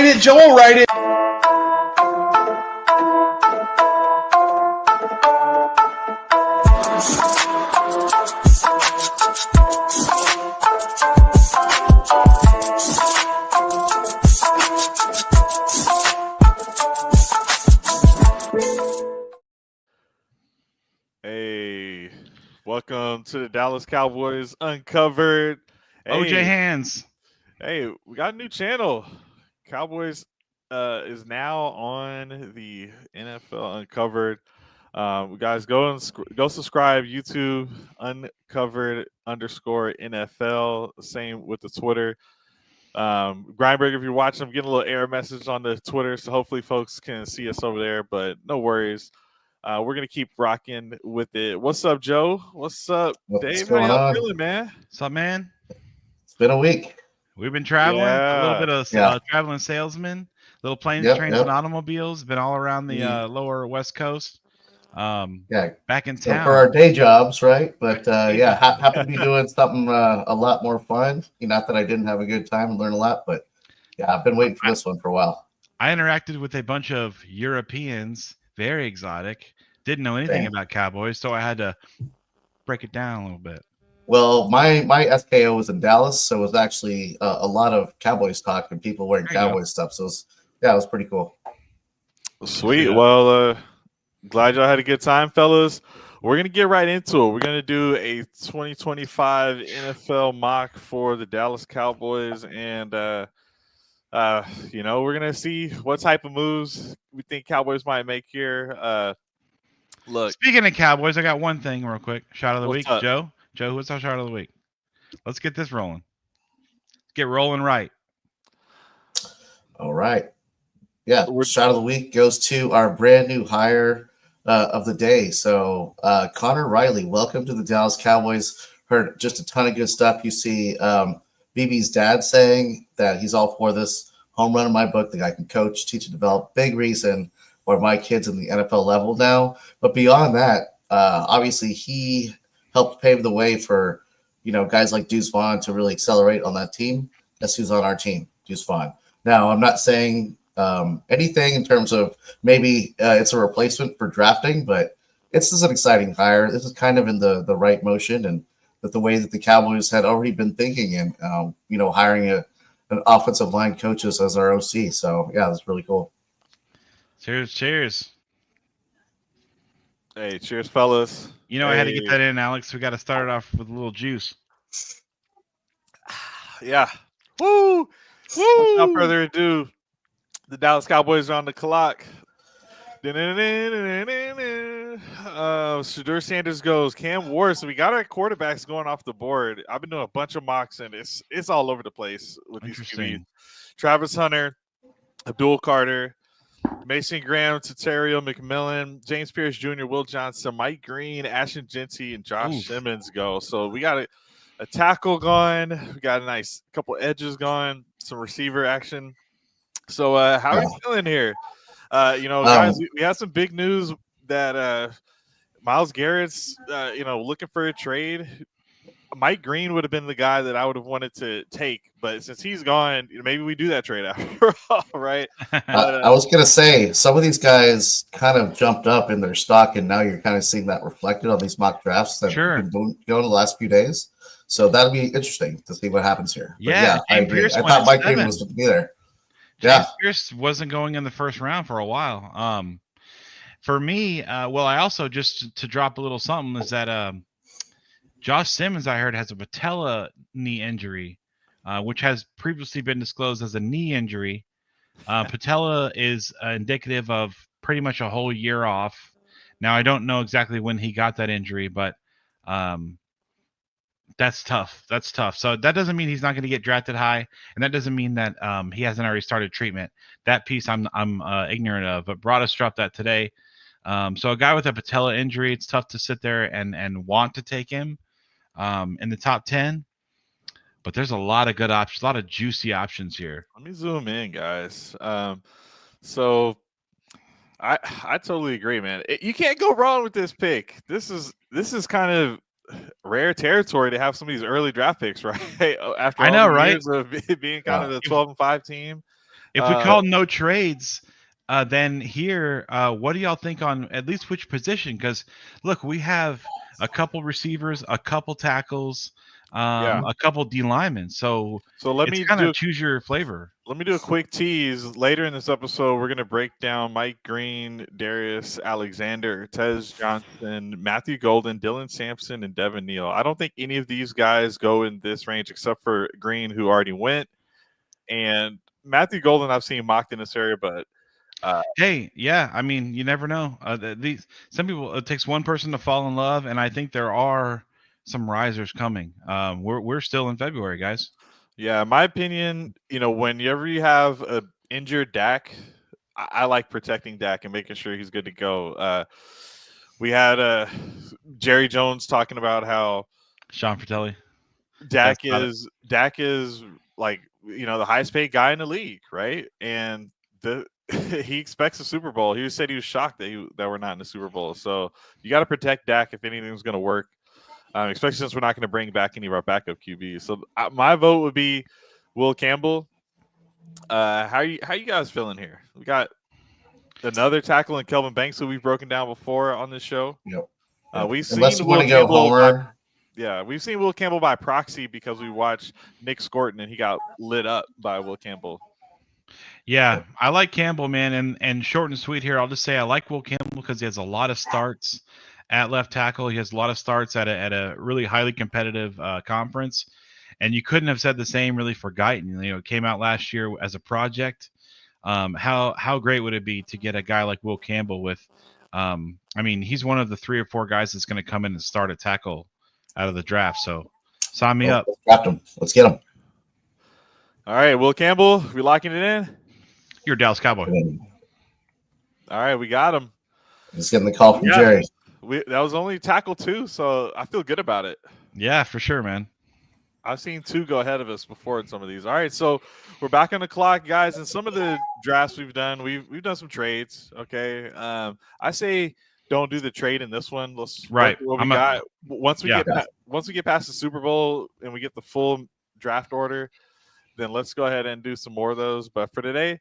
write it. Joe will write it. Hey, welcome to the Dallas Cowboys Uncovered. Hey, OJ Hands. Hey, we got a new channel. Cowboys is now on the NFL Uncovered. Guys, go subscribe. YouTube Uncovered _ NFL. Same with the Twitter. Grindberg, if you're watching, I'm getting a little error message on the Twitter, so hopefully folks can see us over there. But no worries. We're gonna keep rocking with it. What's up, Joe? What's up, Dave? How y'all feeling, man? What's up, man? It's been a week. We've been traveling. A little bit of traveling salesman, little planes, trains, and automobiles. Been all around the lower West Coast. Back in town for our day jobs, right? But happen to be doing something a lot more fun. Not that I didn't have a good time and learn a lot, but I've been waiting for this one for a while. I interacted with a bunch of Europeans. Very exotic. Didn't know anything about Cowboys, so I had to break it down a little bit. Well, my SKO was in Dallas, so it was actually a lot of Cowboys talk and people wearing Cowboys stuff. So it was pretty cool. Sweet. Well, glad y'all had a good time, fellas. We're going to get right into it. We're going to do a 2025 NFL mock for the Dallas Cowboys, and we're going to see what type of moves we think Cowboys might make here. Look, speaking of Cowboys, I got one thing real quick. Shot of the week, up? Joe, what's our shot of the week? Let's get this rolling. Let's get rolling right. All right. Yeah, shot of the week goes to our brand new hire of the day. So Connor Riley, welcome to the Dallas Cowboys. Heard just a ton of good stuff. You see BB's dad saying that he's all for this home run in my book. The guy can coach, teach, and develop. Big reason why my kid's in the NFL level now. But beyond that, obviously he helped pave the way for, guys like Deuce Vaughn to really accelerate on that team. Guess who's on our team? Deuce Vaughn. Now, I'm not saying anything in terms of maybe it's a replacement for drafting, but this is an exciting hire. This is kind of in the right motion and the way that the Cowboys had already been thinking and, hiring an offensive line coaches as our OC. So, that's really cool. Cheers. Hey, cheers, fellas. I had to get that in, Alex. We got to start it off with a little juice. Yeah. Woo! Without further ado, the Dallas Cowboys are on the clock. Shedeur Sanders goes. Cam Ward. So we got our quarterbacks going off the board. I've been doing a bunch of mocks, and it's all over the place with these QBs. Travis Hunter, Abdul Carter, Mason Graham, Tatario McMillan, James Pierce Jr., Will Johnson, Mike Green, Ashton Genty, and Josh Simmons go. So we got a tackle going. We got a nice couple edges going, some receiver action. So how are you feeling here? Guys, we had some big news that Myles Garrett's, looking for a trade. Mike Green would have been the guy that I would have wanted to take, but since he's gone, maybe we do that trade after all, right? I was going to say, some of these guys kind of jumped up in their stock, and now you're kind of seeing that reflected on these mock drafts that have been going the last few days. So that'll be interesting to see what happens here. I agree. I thought Mike Green was going to be there. James Pierce wasn't going in the first round for a while. For me, I also, just to drop a little something, is that Josh Simmons, I heard, has a patella knee injury, which has previously been disclosed as a knee injury. Patella is indicative of pretty much a whole year off. Now, I don't know exactly when he got that injury, but that's tough. So that doesn't mean he's not going to get drafted high, and that doesn't mean that he hasn't already started treatment. That piece I'm ignorant of, but Broadus dropped that today. So a guy with a patella injury, it's tough to sit there and want to take him in the top 10. But there's a lot of good options, a lot of juicy options here. Let me zoom in, guys. So I totally agree, man. You can't go wrong with this pick. This is kind of rare territory to have some of these early draft picks, right? After years of being kind of the 12-5 team. If we call no trades, then here, what do y'all think on at least which position? Because look, we have a couple receivers, a couple tackles, a couple D linemen. So let it's me kind of choose your flavor. Let me do a quick tease. Later in this episode, we're going to break down Mike Green, Darius Alexander, Tez Johnson, Matthew Golden, Dylan Sampson, and Devin Neal. I don't think any of these guys go in this range except for Green, who already went. And Matthew Golden, I've seen mocked in this area, but hey, yeah, I mean, you never know. Some people, it takes one person to fall in love, and I think there are some risers coming. We're still in February, guys. Yeah, in my opinion, whenever you have a injured Dak, I like protecting Dak and making sure he's good to go. We had Jerry Jones talking about how Sean Fratelli, Dak is like the highest paid guy in the league, right? And he expects a Super Bowl. He said he was shocked that we're not in the Super Bowl. So you got to protect Dak if anything's going to work. Especially since we're not going to bring back any of our backup QBs. So my vote would be Will Campbell. How you guys feeling here? We got another tackle in Kelvin Banks, who we've broken down before on this show. Yep. We've seen Unless you want to Will go Homer. We've seen Will Campbell by proxy because we watched Nick Scorton and he got lit up by Will Campbell. Yeah, I like Campbell, man, and short and sweet here. I'll just say I like Will Campbell because he has a lot of starts at left tackle. He has a lot of starts at a really highly competitive conference, and you couldn't have said the same really for Guyton. It came out last year as a project. How great would it be to get a guy like Will Campbell with? I mean, he's one of the 3 or 4 guys that's going to come in and start a tackle out of the draft. So sign me up. Draft him. Let's get him. All right, Will Campbell, we locking it in? You're a Dallas Cowboy. All right, we got him. Just getting the call from Jerry. That was only tackle 2, so I feel good about it. Yeah, for sure, man. I've seen 2 go ahead of us before in some of these. All right, so we're back on the clock, guys. In some of the drafts we've done, we've done some trades. Okay, I say don't do the trade in this one. Let's right. What we got once we get past the Super Bowl and we get the full draft order, then let's go ahead and do some more of those. But for today,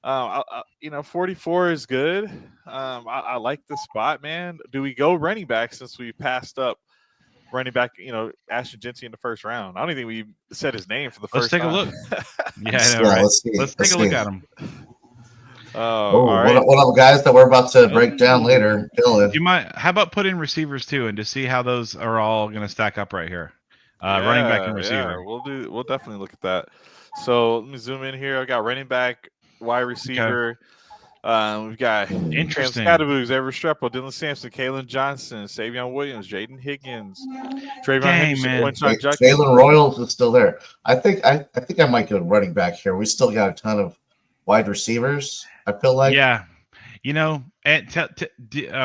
44 is good. I like the spot, man. Do we go running back since we passed up running back, Ashton Jeanty in the first round? I don't even think we said his name for the first time. Let's take a look. Yeah, I know, right? Let's take a look at him. All right. One of the guys that we're about to break down later, Dylan. How about put in receivers too, and to see how those are all going to stack up right here. Running back and receiver. Yeah, we'll definitely look at that. So let me zoom in here. I got running back, wide receiver. Okay. We've got interesting Scatterboos, Everett Strepo, Dylan Sampson, Kalen Johnson, Savion Williams, Jaden Higgins, Trayvon Henderson, Jalen Royals is still there. I think I might get a running back here. We still got a ton of wide receivers. I feel like. Yeah.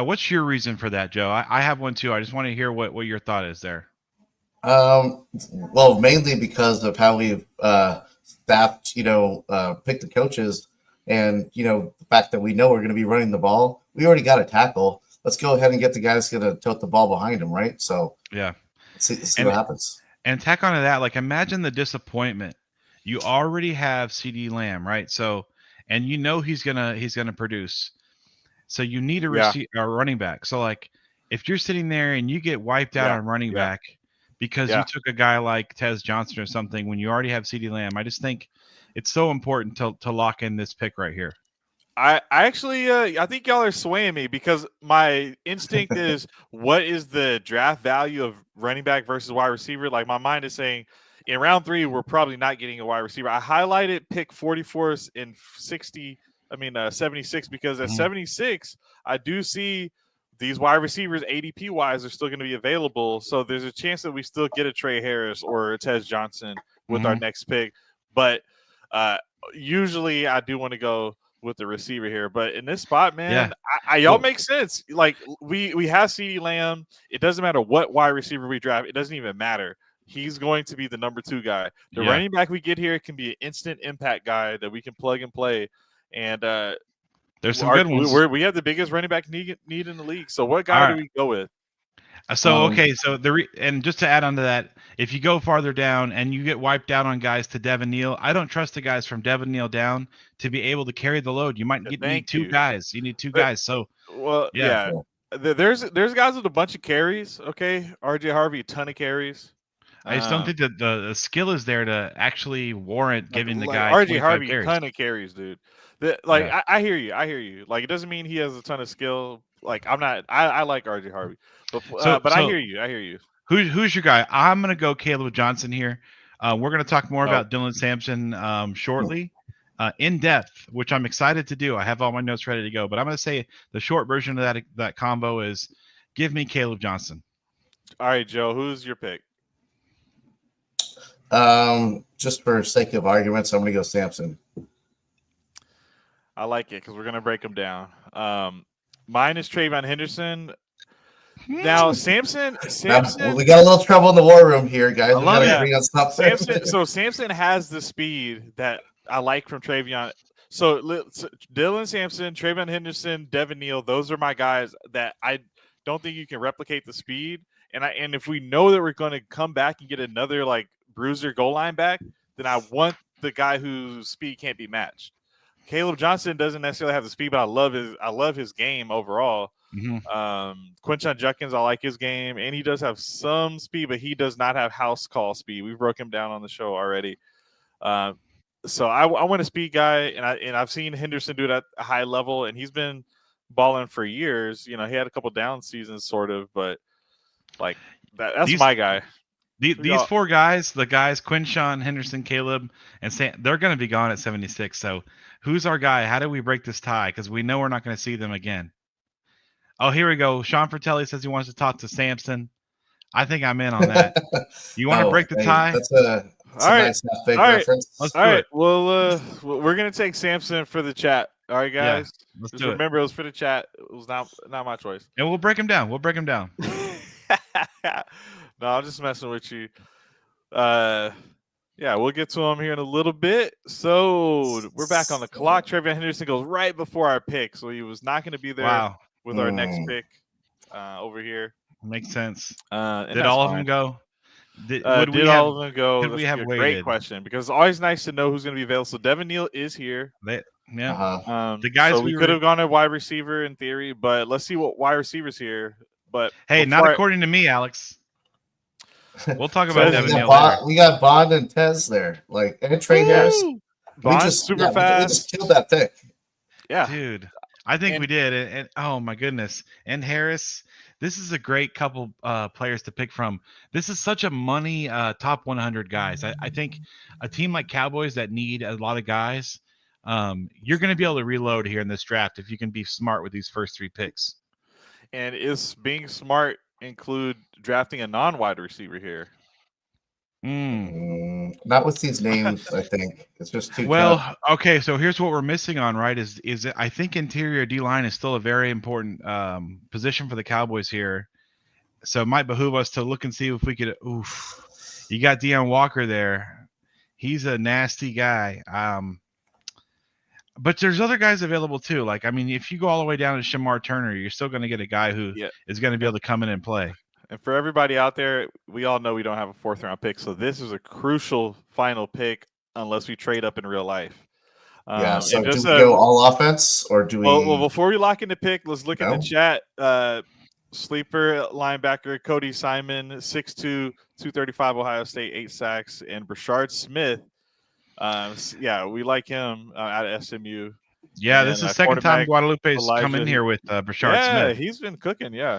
What's your reason for that, Joe? I have one too. I just want to hear what your thought is there. Well, mainly because of how we've staffed, picked the coaches, and the fact that we know we're going to be running the ball. We already got a tackle. Let's go ahead and get the guy that's going to tote the ball behind him, right? So yeah, let's see what happens. And tack onto that, like imagine the disappointment. You already have CD Lamb, right? So, and he's gonna produce. So you need a running back. So like, if you're sitting there and you get wiped out on running back because you took a guy like Tez Johnson or something when you already have CD Lamb, I just think it's so important to lock in this pick right here. I actually I think y'all are swaying me because my instinct is what is the draft value of running back versus wide receiver? Like my mind is saying in round 3 we're probably not getting a wide receiver. I highlighted pick 44 in 76 because at 76 I do see these wide receivers ADP wise are still going to be available. So there's a chance that we still get a Trey Harris or a Tez Johnson with our next pick. But usually I do want to go with the receiver here, but in this spot, man, y'all make sense. Like we have CD Lamb. It doesn't matter what wide receiver we draft. It doesn't even matter. He's going to be the number 2 guy. The running back we get here can be an instant impact guy that we can plug and play. And there's some good ones. We have the biggest running back need in the league. So what guy do we go with? So okay, so and just to add on to that, if you go farther down and you get wiped out on guys to Devin Neal, I don't trust the guys from Devin Neal down to be able to carry the load. You might need two guys. You need two guys. So, well, yeah. There's guys with a bunch of carries. Okay, RJ Harvey, a ton of carries. I just don't think that the skill is there to actually warrant giving the guy RJ Harvey carries. A ton of carries, dude. I hear you. Like, it doesn't mean he has a ton of skill. Like, I like RJ Harvey, but I hear you. Who's your guy? I'm gonna go Caleb Johnson here. We're gonna talk more about Dylan Sampson shortly, in depth, which I'm excited to do. I have all my notes ready to go, but I'm gonna say the short version of that combo is give me Caleb Johnson. All right, Joe, who's your pick? Just for sake of arguments, I'm gonna go Sampson. I like it because we're gonna break them down. Mine is Trayvon Henderson. Now, Sampson, now, we got a little trouble in the war room here, guys. I love it. So Sampson has the speed that I like from Trayvon. So Dylan Sampson, Trayvon Henderson, Devin Neal, those are my guys that I don't think you can replicate the speed. And if we know that we're going to come back and get another like bruiser goal line back, then I want the guy whose speed can't be matched. Caleb Johnson doesn't necessarily have the speed, but I love his game overall. Mm-hmm. Quinshon Judkins, I like his game, and he does have some speed, but he does not have house call speed. We broke him down on the show already. So I want a speed guy, and I've seen Henderson do it at a high level, and he's been balling for years. You know, he had a couple down seasons, sort of, but like that's my guy. These four guys, the guys Quinshon, Henderson, Caleb, and Sam, they're going to be gone at 76. So who's our guy? How do we break this tie? Because we know we're not going to see them again. Oh, here we go. Sean Fratelli says he wants to talk to Sampson. I think I'm in on that. You want to break the tie? That's a nice big reference. Let's do it. Well, we're going to take Sampson for the chat. All right, guys. Yeah, let's do it. Remember, it was for the chat. It was not my choice. And we'll break him down. No, I'm just messing with you. Yeah, we'll get to him here in a little bit. So we're back on the clock. Trayvon Henderson goes right before our pick, so he was not going to be there with our next pick over here. Makes sense. Did all of them go? Did all of them go? Could we have waited? Great question, because it's always nice to know who's going to be available. So Devin Neal is here. The guys we could have gone to wide receiver in theory, but let's see what wide receivers here. But hey, not according to me, Alex. We'll talk about Devin Neal later. We got Bond and Tez there, and Trey Harris. Bond super fast. We just killed that pick. Yeah, dude. I think we did, and oh my goodness, and Harris. This is a great couple players to pick from. This is such a money top 100 guys. I think a team like Cowboys that need a lot of guys, you're going to be able to reload here in this draft if you can be smart with these first three picks. And is being smart include drafting a non-wide receiver here? Not with these names, I think. It's just too tough. Okay, so here's what we're missing on, right? Is I think interior D-line is still a very important position for the Cowboys here. So it might behoove us to look and see if we could you got Deion Walker there. He's a nasty guy. But there's other guys available too. Like, I mean, if you go all the way down to Shamar Turner, you're still going to get a guy who is going to be able to come in and play. And for everybody out there, we all know we don't have a fourth round pick, so this is a crucial final pick unless we trade up in real life. So do we go all offense or do we? Well, before we lock in the pick, let's look at the chat. Sleeper linebacker Cody Simon, 6'2", 235, Ohio State, 8 sacks, and Brashard Smith. We like him out of SMU. Yeah, this is the second time Guadalupe's come in here with Brashard Smith. Yeah, he's been cooking. Yeah.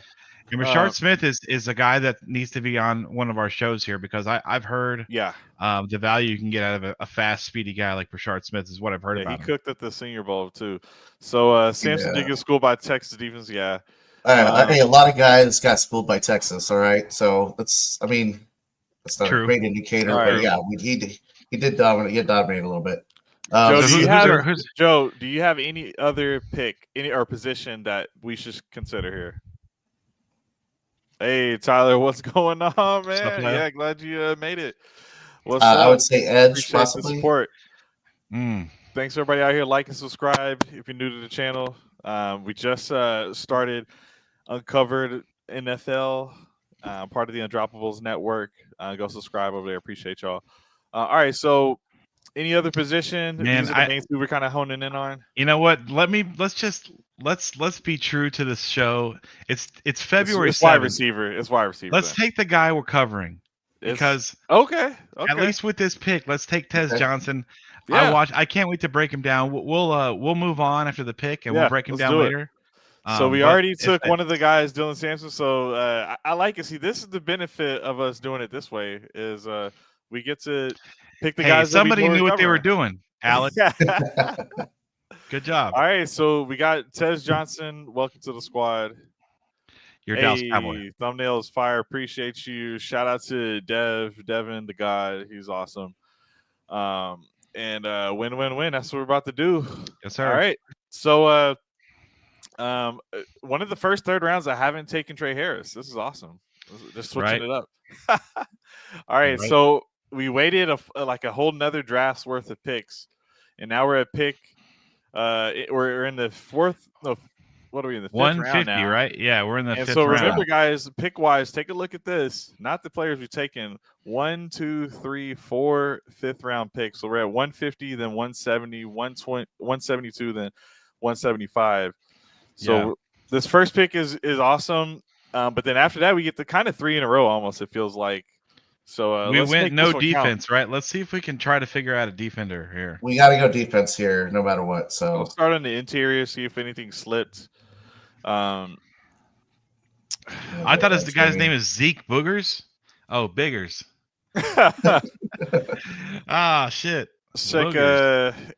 And Brashard Smith is a guy that needs to be on one of our shows here because I've heard the value you can get out of a fast, speedy guy like Brashard Smith is what I've heard about him. He cooked at the Senior Bowl too. So Samson did get schooled by Texas defense. Yeah. A lot of guys got schooled by Texas. All right, so that's not a great indicator. But he did dominate. He dominated a little bit. Joe, do you have any other pick, or position that we should consider here? Hey, Tyler, what's going on, man? Yeah, glad you made it. What's up? I would say edge, appreciate possibly. The support. Thanks, everybody out here. Like and subscribe if you're new to the channel. We just started Uncovered NFL. part of the Undroppables Network. Go subscribe over there. Appreciate y'all. All right, so any other position? Man, these are the main two we're kind of honing in on. You know what? Let's be true to this show. It's February 7th. It's wide receiver. It's wide receiver. Let's take the guy we're covering because okay. At least with this pick, let's take Tez Johnson. Yeah. I can't wait to break him down. We'll move on after the pick and we'll break him down later. So we already took one of the guys, Dylan Sampson. So I like it. See, this is the benefit of us doing it this way is we get to pick the guys. Somebody knew what they were doing, Alex. Good job. All right, so we got Tez Johnson. Welcome to the squad. Your Dallas Cowboy. Thumbnail is fire. Appreciate you. Shout out to Devin, the God. He's awesome. And win. That's what we're about to do. Yes, sir. All right. So one of the first third rounds, I haven't taken Trey Harris. This is awesome. Just switching it up. All right. So we waited a whole nother draft's worth of picks, and now we're at pick. We're in the fourth. No, what are we in the fifth 150, round now? Right? Yeah, we're in the fifth round. So remember, guys, pick wise, take a look at this. Not the players we've taken. 1, 2, 3, 4 fifth round picks. So we're at 150, then 170, 120, 172, then 175. So this first pick is awesome. But then after that, we get the kind of 3 in a row almost, it feels like. So we went no defense, right? Let's see if we can try to figure out a defender here. We got to go defense here no matter what. So we'll start on the interior, see if anything slipped. I thought the guy's name is Zeke Boogers. Oh, Biggers. Shit. Let's check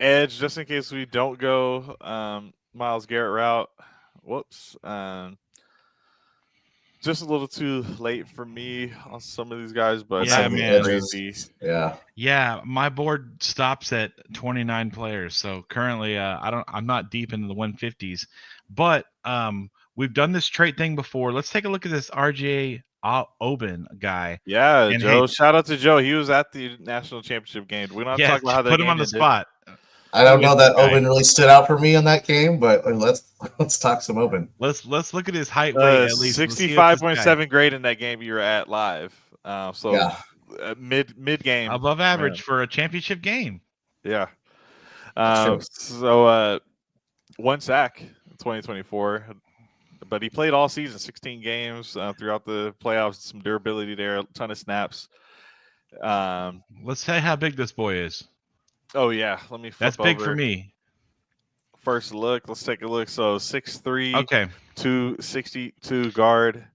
edge just in case we don't go Myles Garrett route. Whoops. Just a little too late for me on some of these guys, but yeah, my board stops at 29 players. So currently, I'm not deep into the 150s, but we've done this trait thing before. Let's take a look at this RJ Oben guy. Yeah, and Joe. Shout out to Joe. He was at the national championship game. We don't talk about how they put him on the spot. I don't know that Oben really stood out for me in that game, but let's talk some Oben. Let's look at his height weight at least. 65.7 grade in that game you were at live. Mid game, above average for a championship game. Yeah. So 1 sack in 2024, but he played all season, 16 games throughout the playoffs. Some durability there, a ton of snaps. Let's say how big this boy is. Oh yeah, let me flip That's big over. For me. First look, let's take a look. So 6'3", okay, 262 guard.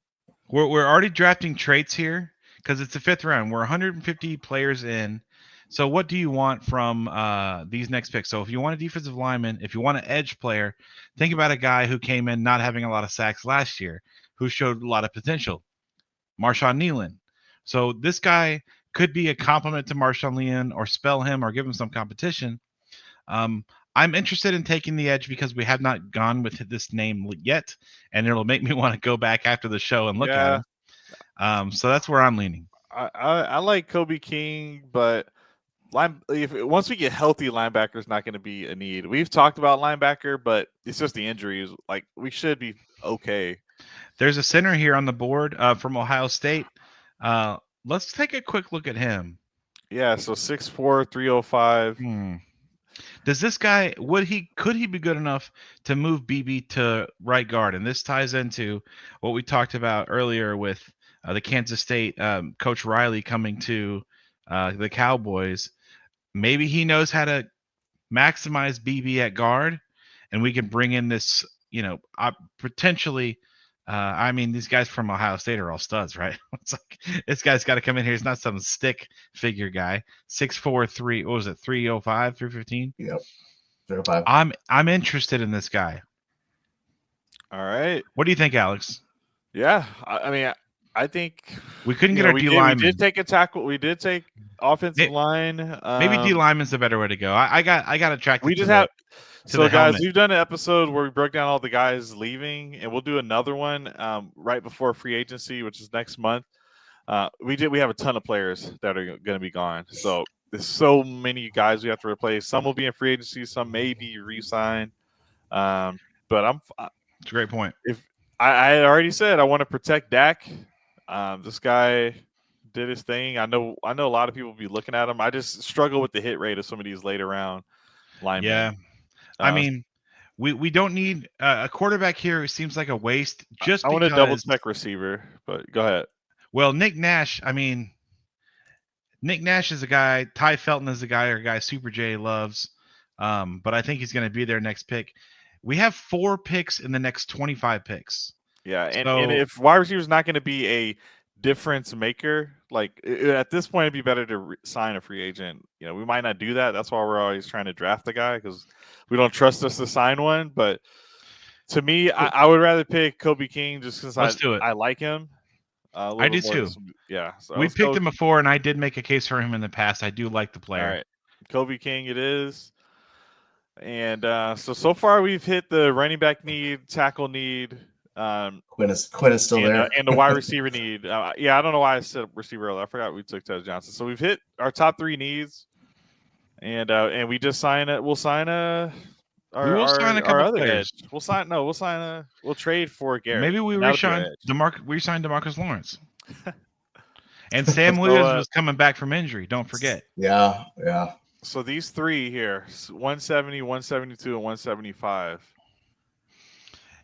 We're already drafting traits here because it's the fifth round. We're 150 players in. So what do you want from these next picks? So if you want a defensive lineman, if you want an edge player, think about a guy who came in not having a lot of sacks last year, who showed a lot of potential. Marshawn Nealon. So this guy could be a compliment to Marshawn Nealon or spell him or give him some competition. I'm interested in taking the edge because we have not gone with this name yet, and it'll make me want to go back after the show and look at him. So that's where I'm leaning. I like Kobe King, but once we get healthy, linebacker's not going to be a need. We've talked about linebacker, but it's just the injuries. Like, we should be okay. There's a center here on the board from Ohio State. Let's take a quick look at him. Yeah, so 6'4", 305. Does this guy could he be good enough to move BB to right guard? And this ties into what we talked about earlier with the Kansas State Coach Riley coming to the Cowboys. Maybe he knows how to maximize BB at guard, and we can bring in this, potentially. These guys from Ohio State are all studs, right? It's like this guy's got to come in here. He's not some stick figure guy. 6'4", 3. What was it? 305, 315. Yep. 305. I'm interested in this guy. All right. What do you think, Alex? Yeah, I think we couldn't get our D lineman. We did take a tackle. We did take offensive line. Maybe D lineman's the better way to go. I got attracted. We just have. So, guys, we've done an episode where we broke down all the guys leaving, and we'll do another one right before free agency, which is next month. We have a ton of players that are going to be gone. So there's so many guys we have to replace. Some will be in free agency. Some may be re-signed. But it's a great point. If I had already said I want to protect Dak. This guy did his thing. I know a lot of people will be looking at him. I just struggle with the hit rate of some of these later round linemen. Yeah, I mean, we don't need a quarterback here. It seems like a waste. Just I want to double check receiver, but go ahead. Well, Nick Nash. I mean, Nick Nash is a guy. Ty Felton is a guy Super J loves. But I think he's going to be their next pick. We have 4 picks in the next 25 picks. Yeah, and if wide receiver is not going to be a difference maker, like at this point, it'd be better to sign a free agent. You know, we might not do that. That's why we're always trying to draft a guy because we don't trust us to sign one. But to me, I would rather pick Kobe King just because I like him. I do too. Yeah, so we picked him before, and I did make a case for him in the past. I do like the player. All right, Kobe King it is. And so far we've hit the running back need, tackle need. Quinn is still there, and the wide receiver need. Yeah, I don't know why I said receiver earlier. I forgot we took Ted Johnson. So we've hit our top 3 needs, and we just sign it. We'll sign our other players. edge. We'll trade for Garrett. Maybe we re-signed DeMarcus Lawrence. And Sam Williams was coming back from injury. Don't forget. Yeah. So these 3 here, 170, 172, and 175.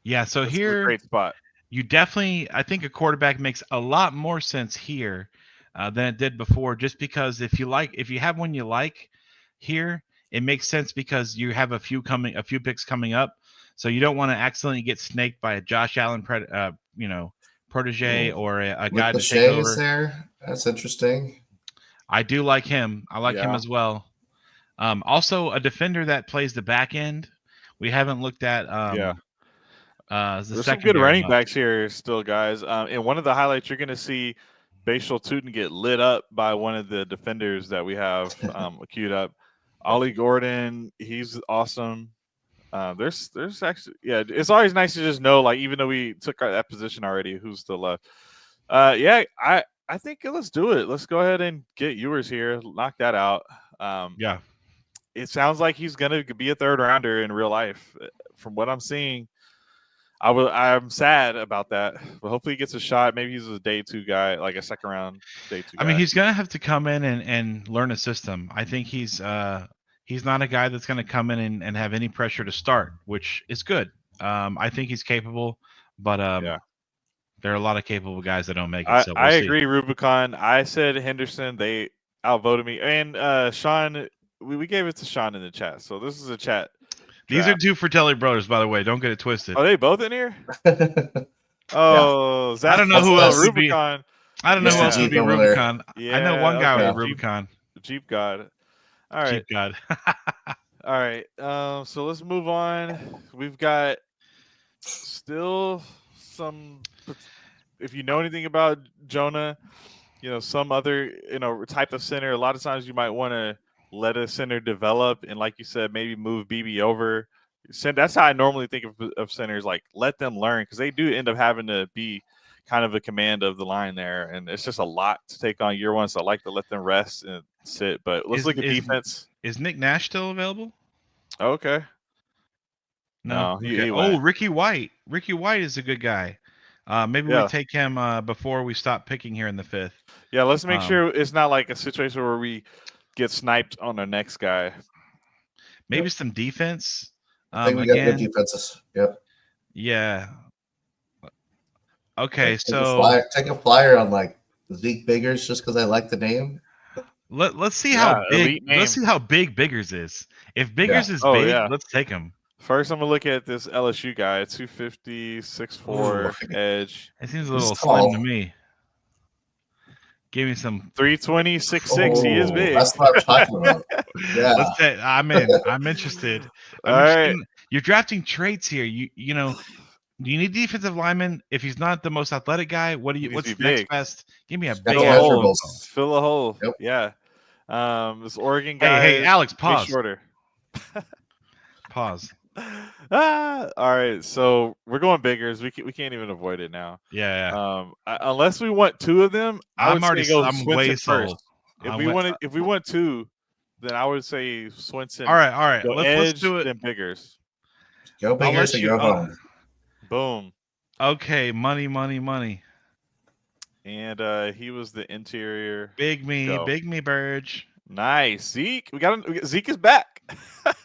Yeah, so this here, is a great spot. You definitely, I think a quarterback makes a lot more sense here than it did before. Just because if you have one you like here, it makes sense because you have a few picks coming up, so you don't want to accidentally get snaked by a Josh Allen, protege or a guy to take over. There, that's interesting. I do like him. I like him as well. Also, a defender that plays the back end. We haven't looked at. There's some good running backs here still, guys. And one of the highlights, you're going to see Bashal Tootin get lit up by one of the defenders that we have queued up. Ollie Gordon, he's awesome. There's actually, it's always nice to just know, like, even though we took that position already, who's still left. I think let's do it. Let's go ahead and get Ewers here. Knock that out. It sounds like he's going to be a 3rd rounder in real life. From what I'm seeing, I'm sad about that, but hopefully he gets a shot. Maybe he's a day 2 guy, like a 2nd round day 2 guy. I mean, he's gonna have to come in and learn a system. I think he's not a guy that's gonna come in and have any pressure to start, which is good. I think he's capable, but there are a lot of capable guys that don't make it. I agree, Rubicon. I said Henderson. They outvoted me, and Sean. We gave it to Sean in the chat, so this is a chat. These are 2 Fratelli brothers, by the way. Don't get it twisted. Are they both in here? Oh, I don't know who else would be. Rubicon. I don't know who else would be Rubicon. Yeah, I know one guy with Rubicon. Jeep God. All right. Jeep God. All right. So let's move on. We've got still some. If you know anything about Jonah, some other type of center. A lot of times you might want to let a center develop, and like you said, maybe move BB over. That's how I normally think of centers. Like, let them learn, because they do end up having to be kind of a command of the line there, and it's just a lot to take on year 1. So I like to let them rest and sit. But let's look at defense. Is Nick Nash still available? Okay. No. Okay. Ricky White. Ricky White is a good guy. Maybe we take him before we stop picking here in the 5th. Yeah, let's make sure it's not like a situation where we get sniped on the next guy. Maybe some defense. I think we got good defenses. Yep. Yeah. Okay, take a flyer on like Zeke Biggers just because I like the name. Let's see how big. Let's see how big Biggers is. If Biggers is big, let's take him. First, I'm gonna look at this LSU guy. 250, 6'4", edge. It seems a little slim to me. Give me some 320, 6'6". He is big. That's what I'm talking about. Yeah, I'm in. I'm interested. All right. You're drafting traits here. You know, do you need defensive lineman? If he's not the most athletic guy, what's the next best? Give me a big hole. Fill a hole. Yep. Yeah. This Oregon guy. Hey, Alex, pause. Shorter. Pause. All right, so we're going Biggers. We can't even avoid it now. Yeah. Unless we want 2 of them, I'm way sold. If we want 2, then I would say Swinson. All right. Let's do it. Then Biggers. Go Biggers and go home. Boom. Okay, money. and he was the interior. Big me, Burge. Nice, Zeke. Zeke is back.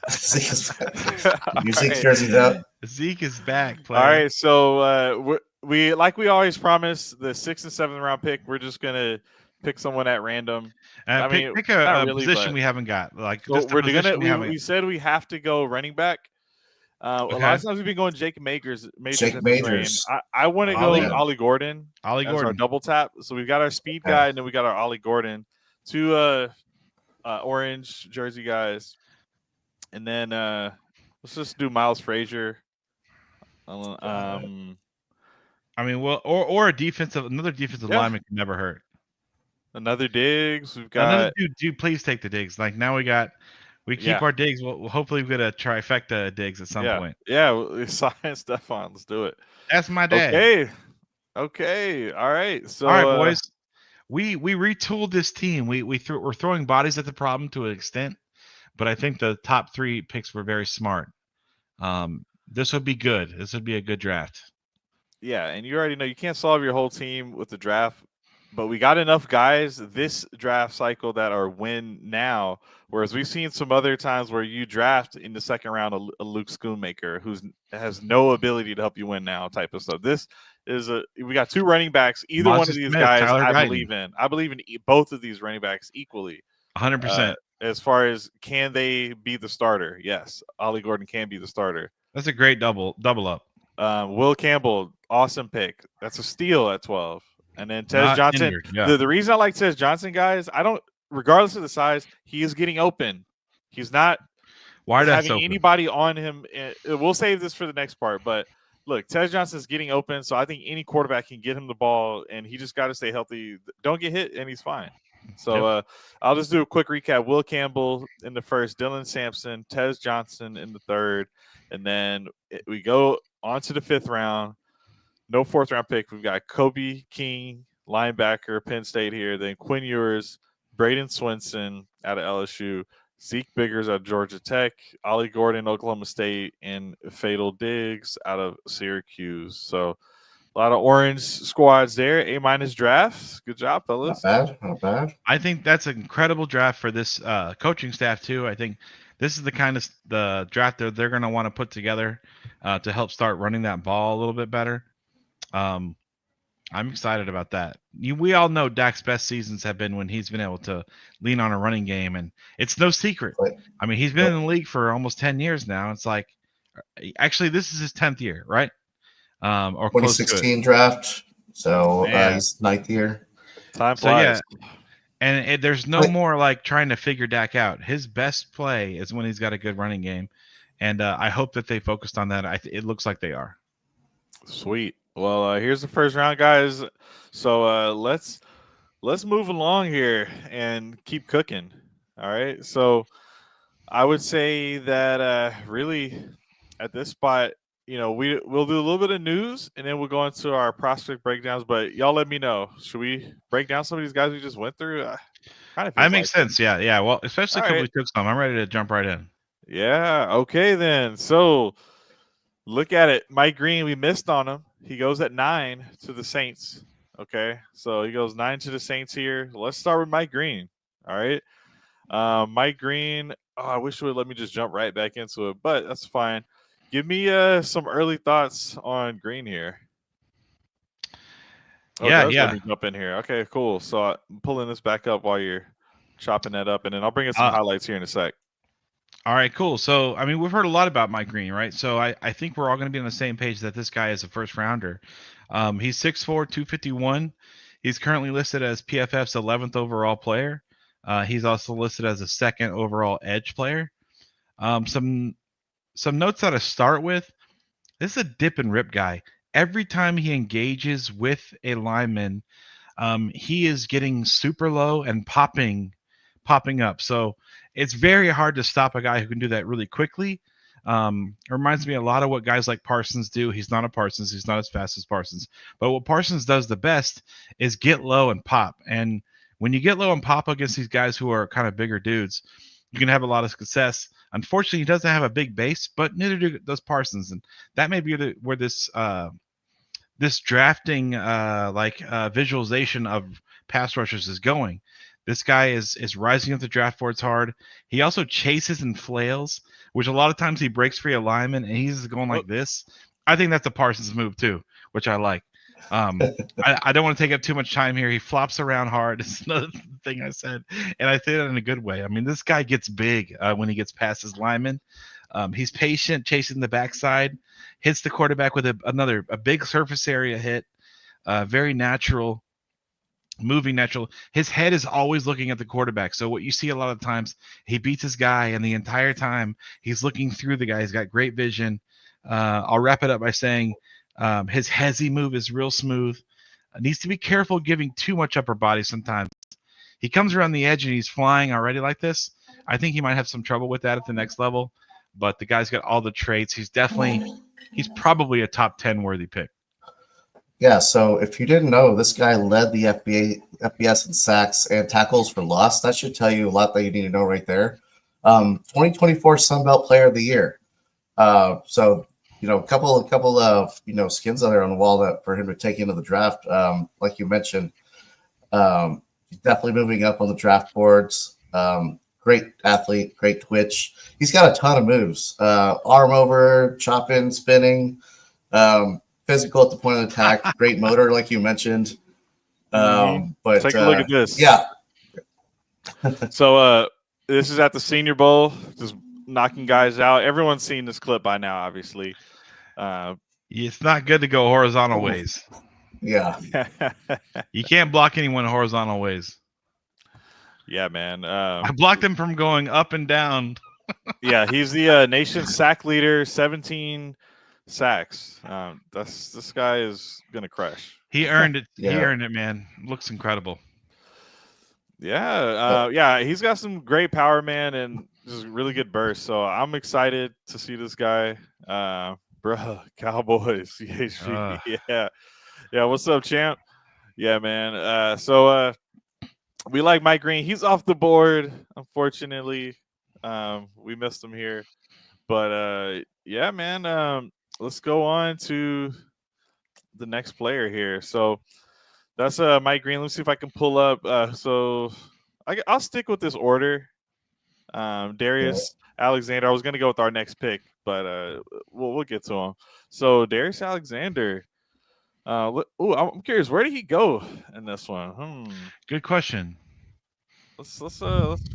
Zeke is back. Your Zeke Right. jersey's out. Zeke is back. All right, so we like we always promise the 6th and 7th round pick. We're just gonna pick someone at random. I mean, Pick not a really, position but we haven't got. Like so just a we're position gonna. we haven't. We said we have to go running back. A lot of times we've been going Jake Majors Jake at the train. Majors. I want to go Ollie Gordon Ollie as Gordon. our double tap. So we've got our speed guy, and then we got our Ollie Gordon, two orange jersey guys, and then let's just do Miles Frazier. I mean, well, or another defensive lineman can never hurt. Another Diggs. We've got another dude. Please take the Diggs. Like now we keep our Diggs. Well, hopefully we get a trifecta Diggs at some point. Yeah, sign Stephon. Let's do it. That's my dad. Okay. All right. So all right, boys. We retooled this team. We're throwing bodies at the problem to an extent, but I think the top 3 picks were very smart. This would be good. This would be a good draft. Yeah, and you already know you can't solve your whole team with the draft, but we got enough guys this draft cycle that are win now. Whereas we've seen some other times where you draft in the second round a Luke Schoonmaker who has no ability to help you win now type of stuff. This is we got 2 running backs. Either one of these guys, I believe in. I believe in both of these running backs equally. 100%. As far as can they be the starter? Yes, Ollie Gordon can be the starter. That's a great double up. Will Campbell, awesome pick. That's a steal at 12. And then Tez Johnson. The reason I like Tez Johnson, guys, regardless of the size, he is getting open. He's not having anybody on him. We'll save this for the next part. But look, Tez Johnson is getting open, so I think any quarterback can get him the ball, and he just got to stay healthy. Don't get hit, and he's fine. So I'll just do a quick recap. Will Campbell in the first, Dylan Sampson, Tez Johnson in the third, and then we go on to the 5th round. No 4th round pick. We've got Kobe King, linebacker, Penn State here. Then Quinn Ewers, Braden Swinson out of LSU, Zeke Biggers out of Georgia Tech, Ollie Gordon, Oklahoma State, and Fatal Diggs out of Syracuse. So a lot of orange squads there. A- drafts. Good job, fellas. Not bad. I think that's an incredible draft for this coaching staff too. I think this is the kind of the draft that they're going to want to put together to help start running that ball a little bit better. I'm excited about that. We all know Dak's best seasons have been when he's been able to lean on a running game, and it's no secret. I mean, he's been in the league for almost 10 years now. It's like, actually, this is his 10th year, right? Or 2016 draft. So he's 9th year. Time flies. So, yeah. And there's no more like trying to figure Dak out. His best play is when he's got a good running game, and I hope that they focused on that. It looks like they are. Sweet. Well, here's the first round, guys. So let's move along here and keep cooking. All right. So I would say that really at this spot, we'll do a little bit of news and then we'll go into our prospect breakdowns. But y'all let me know. Should we break down some of these guys we just went through? That makes sense. Yeah. Well, especially because we took some. I'm ready to jump right in. Yeah. Okay, then. So look at it. Mike Green, we missed on him. He goes at 9 to the Saints. Okay. So he goes 9 to the Saints here. Let's start with Mike Green. All right. Mike Green. I wish it would let me just jump right back into it, but that's fine. Give me some early thoughts on Green here. Yeah. Let me jump in here. Okay, cool. So I'm pulling this back up while you're chopping that up, and then I'll bring in some highlights here in a sec. All right, cool. So, I mean, we've heard a lot about Mike Green, right? So I think we're all going to be on the same page that this guy is a first rounder. He's 6'4", 251. He's currently listed as PFF's 11th overall player. He's also listed as a 2nd overall edge player. Some notes that I start with. This is a dip and rip guy. Every time he engages with a lineman, he is getting super low and popping up. So it's very hard to stop a guy who can do that really quickly. It reminds me a lot of what guys like Parsons do. He's not a Parsons. He's not as fast as Parsons. But what Parsons does the best is get low and pop. And when you get low and pop against these guys who are kind of bigger dudes, you can have a lot of success. Unfortunately, he doesn't have a big base, but neither does Parsons. And that may be where this this drafting visualization of pass rushers is going. This guy is rising up the draft boards hard. He also chases and flails, which a lot of times he breaks free of linemen and he's going like this. I think that's a Parsons move too, which I like. I don't want to take up too much time here. He flops around hard. It's another thing I said, and I say that in a good way. I mean, this guy gets big when he gets past his lineman. He's patient, chasing the backside, hits the quarterback with a big surface area hit. Very natural, moving natural. His head is always looking at the quarterback. So what you see a lot of times, he beats his guy, and the entire time he's looking through the guy. He's got great vision. I'll wrap it up by saying his hezzy move is real smooth. Needs to be careful giving too much upper body sometimes. He comes around the edge and he's flying already like this. I think he might have some trouble with that at the next level. But the guy's got all the traits. He's probably a top 10 worthy pick. Yeah, so if you didn't know, this guy led the FBS in sacks and tackles for loss. That should tell you a lot that you need to know right there. 2024 Sun Belt Player of the Year. So, a couple of, skins out there on the wall that for him to take into the draft. Like you mentioned, he's definitely moving up on the draft boards. Great athlete, great twitch. He's got a ton of moves. Arm over, chopping, spinning, physical at the point of attack, great motor, like you mentioned. But take a look at this. Yeah. So this is at the Senior Bowl, just knocking guys out. Everyone's seen this clip by now, obviously. It's not good to go horizontal ways. Yeah. You can't block anyone horizontal ways. Yeah, man. I blocked him from going up and down. Yeah, he's the nation sack leader, 17 sacks. This guy is gonna crush. He earned it. Yeah. He earned it, man. Looks incredible. Yeah, he's got some great power, man, and just really good burst. So I'm excited to see this guy. Cowboys. Yeah. What's up, champ? Yeah, man. So we like Mike Green. He's off the board, unfortunately. We missed him here, but yeah, man. Let's go on to the next player here. So that's Mike Green. Let's see if I can pull up. So I'll stick with this order. Darius Alexander. I was gonna go with our next pick, but we'll get to him. So Darius Alexander. I'm curious. Where did he go in this one? Good question. Let's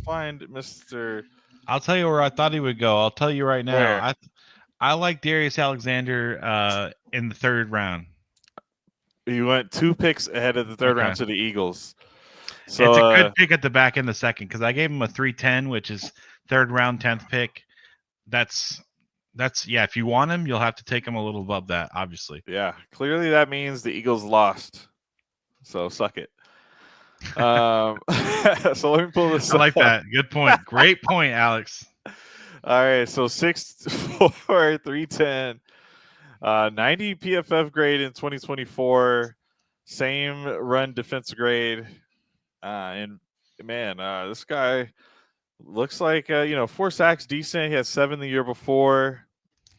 find Mr. I'll tell you where I thought he would go. I'll tell you right now. I like Darius Alexander in the third round. He went 2 picks ahead of the third round to the Eagles. So it's a good pick at the back end of the second because I gave him a 310, which is third round 10th pick. That's if you want him, you'll have to take him a little above that, obviously. Yeah, clearly that means the Eagles lost. So suck it. So let me pull this. I like that. Good point. Great point, Alex. All right, so 6'4", 310, 90 PFF grade in 2024, same run defense grade, and man, this guy looks like 4 sacks, decent. He had 7 the year before,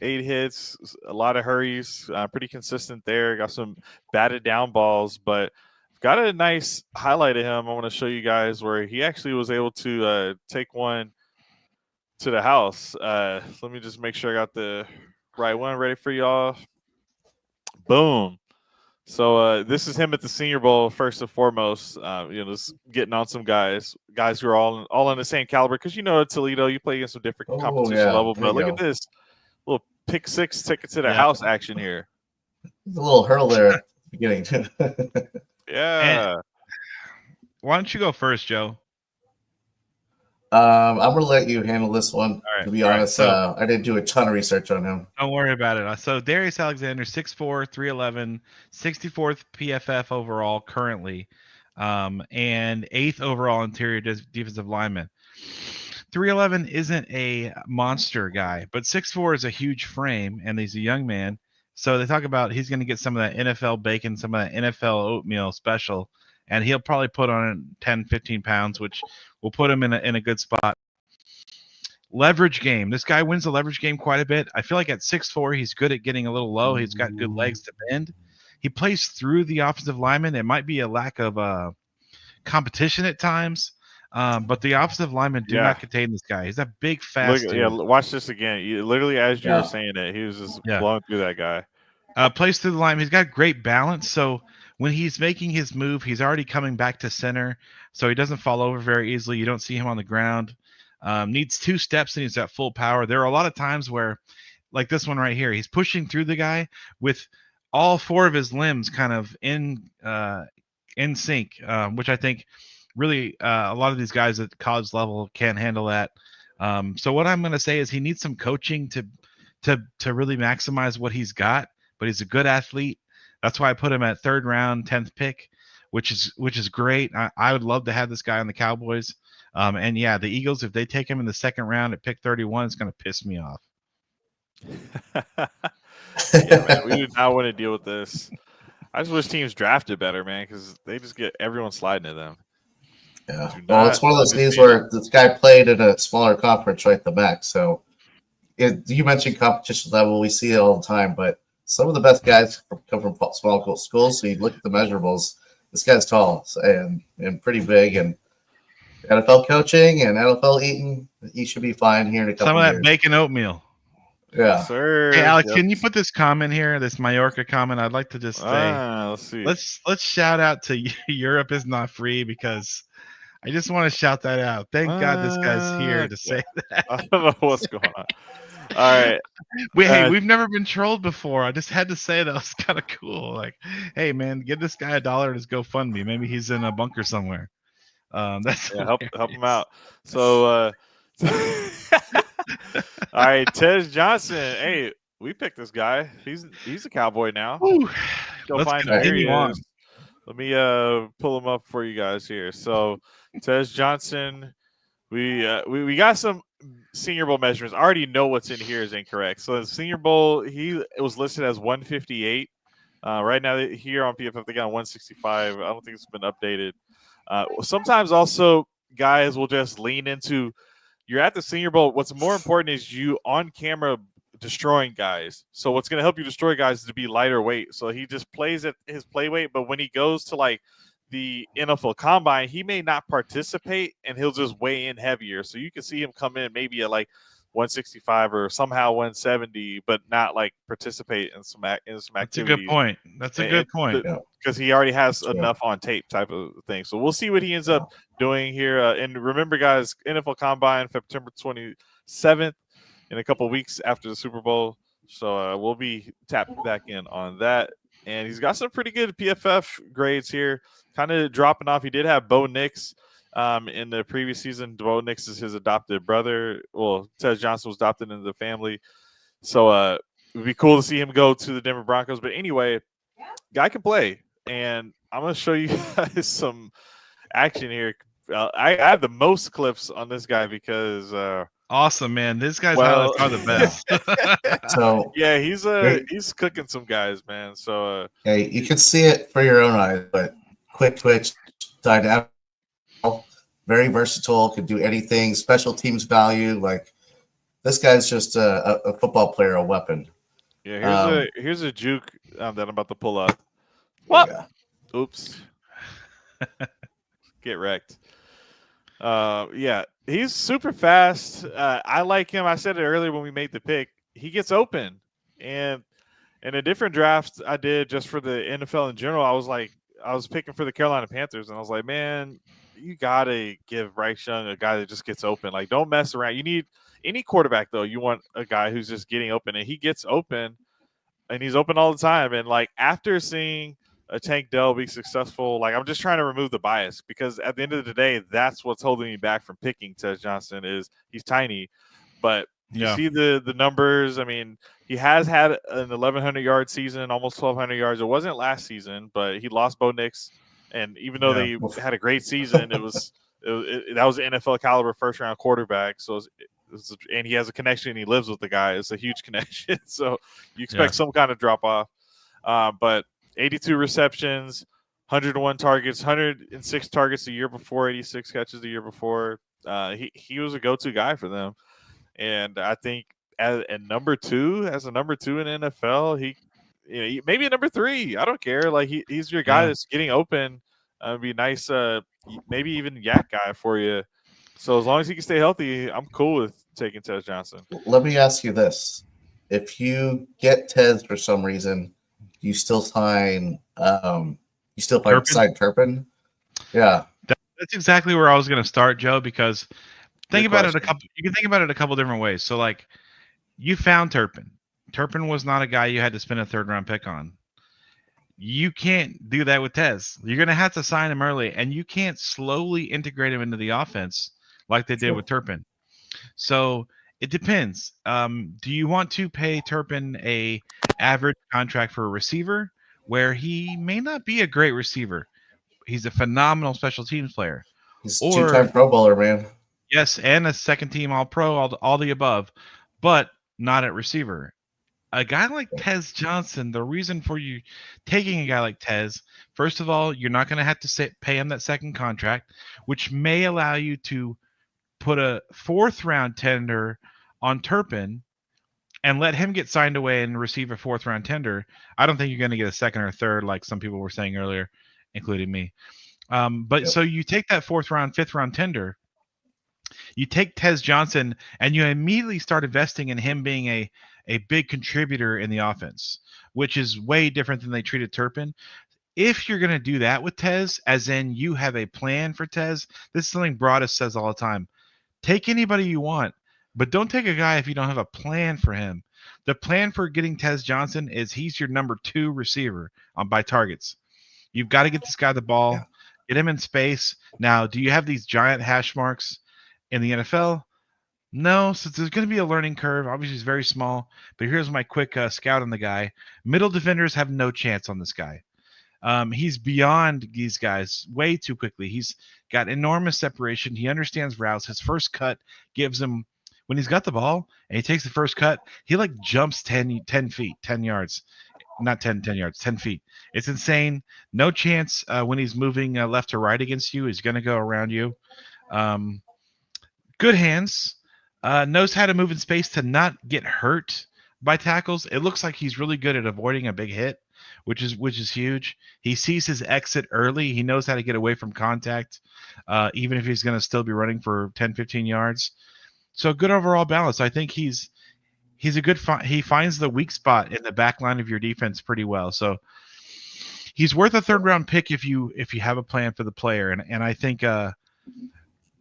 8 hits, a lot of hurries, pretty consistent there. Got some batted down balls, but got a nice highlight of him. I want to show you guys where he actually was able to take one to the house. Let me just make sure I got the right one ready for y'all. Boom. So this is him at the Senior Bowl, first and foremost. Just getting on some guys who are all in the same caliber. Because at Toledo, you play against some different competition level. But look at this little pick 6 ticket to the house action here. There's a little hurdle there at the beginning. Yeah. And why don't you go first, Joe? I'm going to let you handle this one. Right, to be honest, I didn't do a ton of research on him. Don't worry about it. So Darius Alexander, 6'4", 311, 64th PFF overall currently, and 8th overall interior defensive lineman. 311 isn't a monster guy, but 6'4" is a huge frame, and he's a young man. So they talk about he's going to get some of that NFL bacon, some of that NFL oatmeal special, and he'll probably put on 10, 15 pounds, which will put him in a good spot. Leverage game. This guy wins the leverage game quite a bit. I feel like at 6'4", he's good at getting a little low. He's got good legs to bend. he plays through the offensive lineman. It might be a lack of competition at times, but the offensive linemen do not contain this guy. He's a big, fast dude. Watch this again. Literally, as you were saying it, he was just blowing through that guy. Plays through the line. He's got great balance. So when he's making his move, he's already coming back to center, so he doesn't fall over very easily. You don't see him on the ground. Needs 2 steps and he's at full power. There are a lot of times where, like this one right here, he's pushing through the guy with all 4 of his limbs kind of in sync, which I think really a lot of these guys at college level can't handle that. So what I'm going to say is he needs some coaching to really maximize what he's got. But he's a good athlete. That's why I put him at 3rd round, 10th pick, which is great. I would love to have this guy on the Cowboys. And yeah, the Eagles, if they take him in the 2nd round at pick 31, it's going to piss me off. Yeah, man, we do not want to deal with this. I just wish teams drafted better, man, because they just get everyone sliding to them. Yeah. Well, it's one of those things where this guy played in a smaller conference, right? The MAC. So you mentioned competition level. We see it all the time, but some of the best guys come from small schools. So you look at the measurables. This guy's tall and pretty big, and NFL coaching and NFL eating. He should be fine here in a couple Some of that years. bacon oatmeal. Yeah, sir. Hey, Alex, can you put this comment here? This Mallorca comment. I'd like to just say, let's see. Let's shout out to Europe is not free, because I just want to shout that out. Thank God this guy's here to say that. I don't know what's going on. All right. Hey, we've never been trolled before. I just had to say that was kind of cool. Like, hey, man, give this guy $1 to his GoFundMe. Maybe he's in a bunker somewhere. That's help him out. So, all right, Tej Johnson. Hey, we picked this guy. He's a Cowboy now. Go find him. Here he is. Let me pull him up for you guys here. So, Tej Johnson. We got some Senior Bowl measurements. I already know what's in here is incorrect. So the Senior Bowl, it was listed as 158. Right now here on PFF they got 165. I don't think it's been updated. Sometimes also guys will just lean into, you're at the Senior Bowl. What's more important is you on camera destroying guys. So what's going to help you destroy guys is to be lighter weight. So he just plays at his play weight, but when he goes to like the NFL Combine, he may not participate and he'll just weigh in heavier. So you can see him come in maybe at like 165 or somehow 170, but not like participate in some activities. That's a good point. That's a good point. Because he already has enough on tape type of thing. So we'll see what he ends up doing here. And remember, guys, NFL Combine, September 27th, in a couple of weeks after the Super Bowl. So we'll be tapping back in on that. And he's got some pretty good PFF grades here, kind of dropping off. He did have Bo Nix in the previous season. Bo Nix is his adopted brother. Well, Tej Johnson was adopted into the family. So it would be cool to see him go to the Denver Broncos. But anyway, guy can play. And I'm going to show you guys some action here. I have the most clips on this guy because awesome, man. This guy's highlights are the best. So yeah, he's cooking some guys, man. So hey, you can see it for your own eyes, but quick twitch, dynamic, very versatile, can do anything. Special teams value, like this guy's just a football player, a weapon. Yeah, here's a juke that I'm about to pull up. What? Yeah. Oops. Get wrecked. Yeah, he's super fast. I like him. I said it earlier when we made the pick. He gets open. And in a different draft I did just for the NFL in general, I was picking for the Carolina Panthers, and I was like, man, you got to give Bryce Young a guy that just gets open. Like, don't mess around. You need any quarterback, though. You want a guy who's just getting open, and he gets open, and he's open all the time. And, like, after seeing a Tank Dell be successful, like, I'm just trying to remove the bias, because at the end of the day, that's what's holding me back from picking Tej Johnson is he's tiny. But you see the numbers. I mean, he has had an 1,100-yard season, almost 1,200 yards. It wasn't last season, but he lost Bo Nix. And even though they had a great season, that was an NFL caliber first-round quarterback. So and he has a connection. He lives with the guy. It's a huge connection. So you expect some kind of drop-off. But 82 receptions, 101 targets, 106 targets the year before, 86 catches the year before. He was a go-to guy for them. And I think as a number two in NFL, maybe a number 3. I don't care. Like he's your guy that's getting open. It'd be nice. Maybe even yak guy for you. So as long as he can stay healthy, I'm cool with taking Tez Johnson. Let me ask you this: if you get Tez for some reason, you still sign. Sign Turpin. Yeah, that's exactly where I was going to start, Joe. Because you can think about it a couple different ways. So, like, you found Turpin. Turpin was not a guy you had to spend a 3rd-round pick on. You can't do that with Tez. You're going to have to sign him early, and you can't slowly integrate him into the offense like they did with Turpin. So it depends. Do you want to pay Turpin a average contract for a receiver where he may not be a great receiver? He's a phenomenal special teams player. He's a 2-time Pro Bowler, man. Yes, and a 2nd-team All-Pro, all the above, but not at receiver. A guy like Tez Johnson, the reason for you taking a guy like Tez, first of all, you're not going to have to pay him that 2nd contract, which may allow you to put a 4th-round tender on Turpin and let him get signed away and receive a 4th-round tender. I don't think you're going to get a 2nd or 3rd, like some people were saying earlier, including me. So you take that 4th-round, 5th-round tender, you take Tez Johnson, and you immediately start investing in him being a big contributor in the offense, which is way different than they treated Turpin. If you're going to do that with Tez, as in you have a plan for Tez, this is something Broadus says all the time. Take anybody you want, but don't take a guy if you don't have a plan for him. The plan for getting Tez Johnson is he's your number 2 receiver by targets. You've got to get this guy the ball, get him in space. Now, do you have these giant hash marks in the NFL? No, so there's going to be a learning curve. Obviously, he's very small, but here's my quick scout on the guy. Middle defenders have no chance on this guy. He's beyond these guys way too quickly. He's got enormous separation. He understands routes. His first cut gives him, when he's got the ball and he takes the first cut, he like jumps 10 feet, 10 yards. Not 10 yards, 10 feet. It's insane. No chance when he's moving left to right against you. He's going to go around you. Good hands. Knows how to move in space to not get hurt by tackles. It looks like he's really good at avoiding a big hit, which is huge. He sees his exit early. He knows how to get away from contact, even if he's going to still be running for 10, 15 yards. So good overall balance. I think he's a good he finds the weak spot in the back line of your defense pretty well. So he's worth a 3rd-round pick if you have a plan for the player. And I think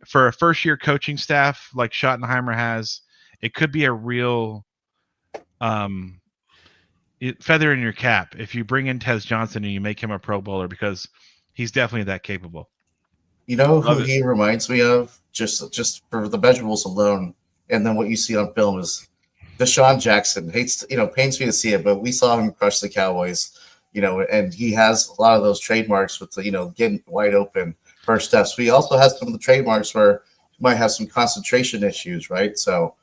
for a first-year coaching staff like Schottenheimer has, it could be a real feather in your cap if you bring in Tez Johnson and you make him a Pro Bowler, because he's definitely that capable. You know who he reminds me of, just for the measurables alone, and then what you see on film is Deshaun Jackson. Pains me to see it, but we saw him crush the Cowboys, and he has a lot of those trademarks with the, getting wide open first steps. But he also has some of the trademarks where he might have some concentration issues, right? So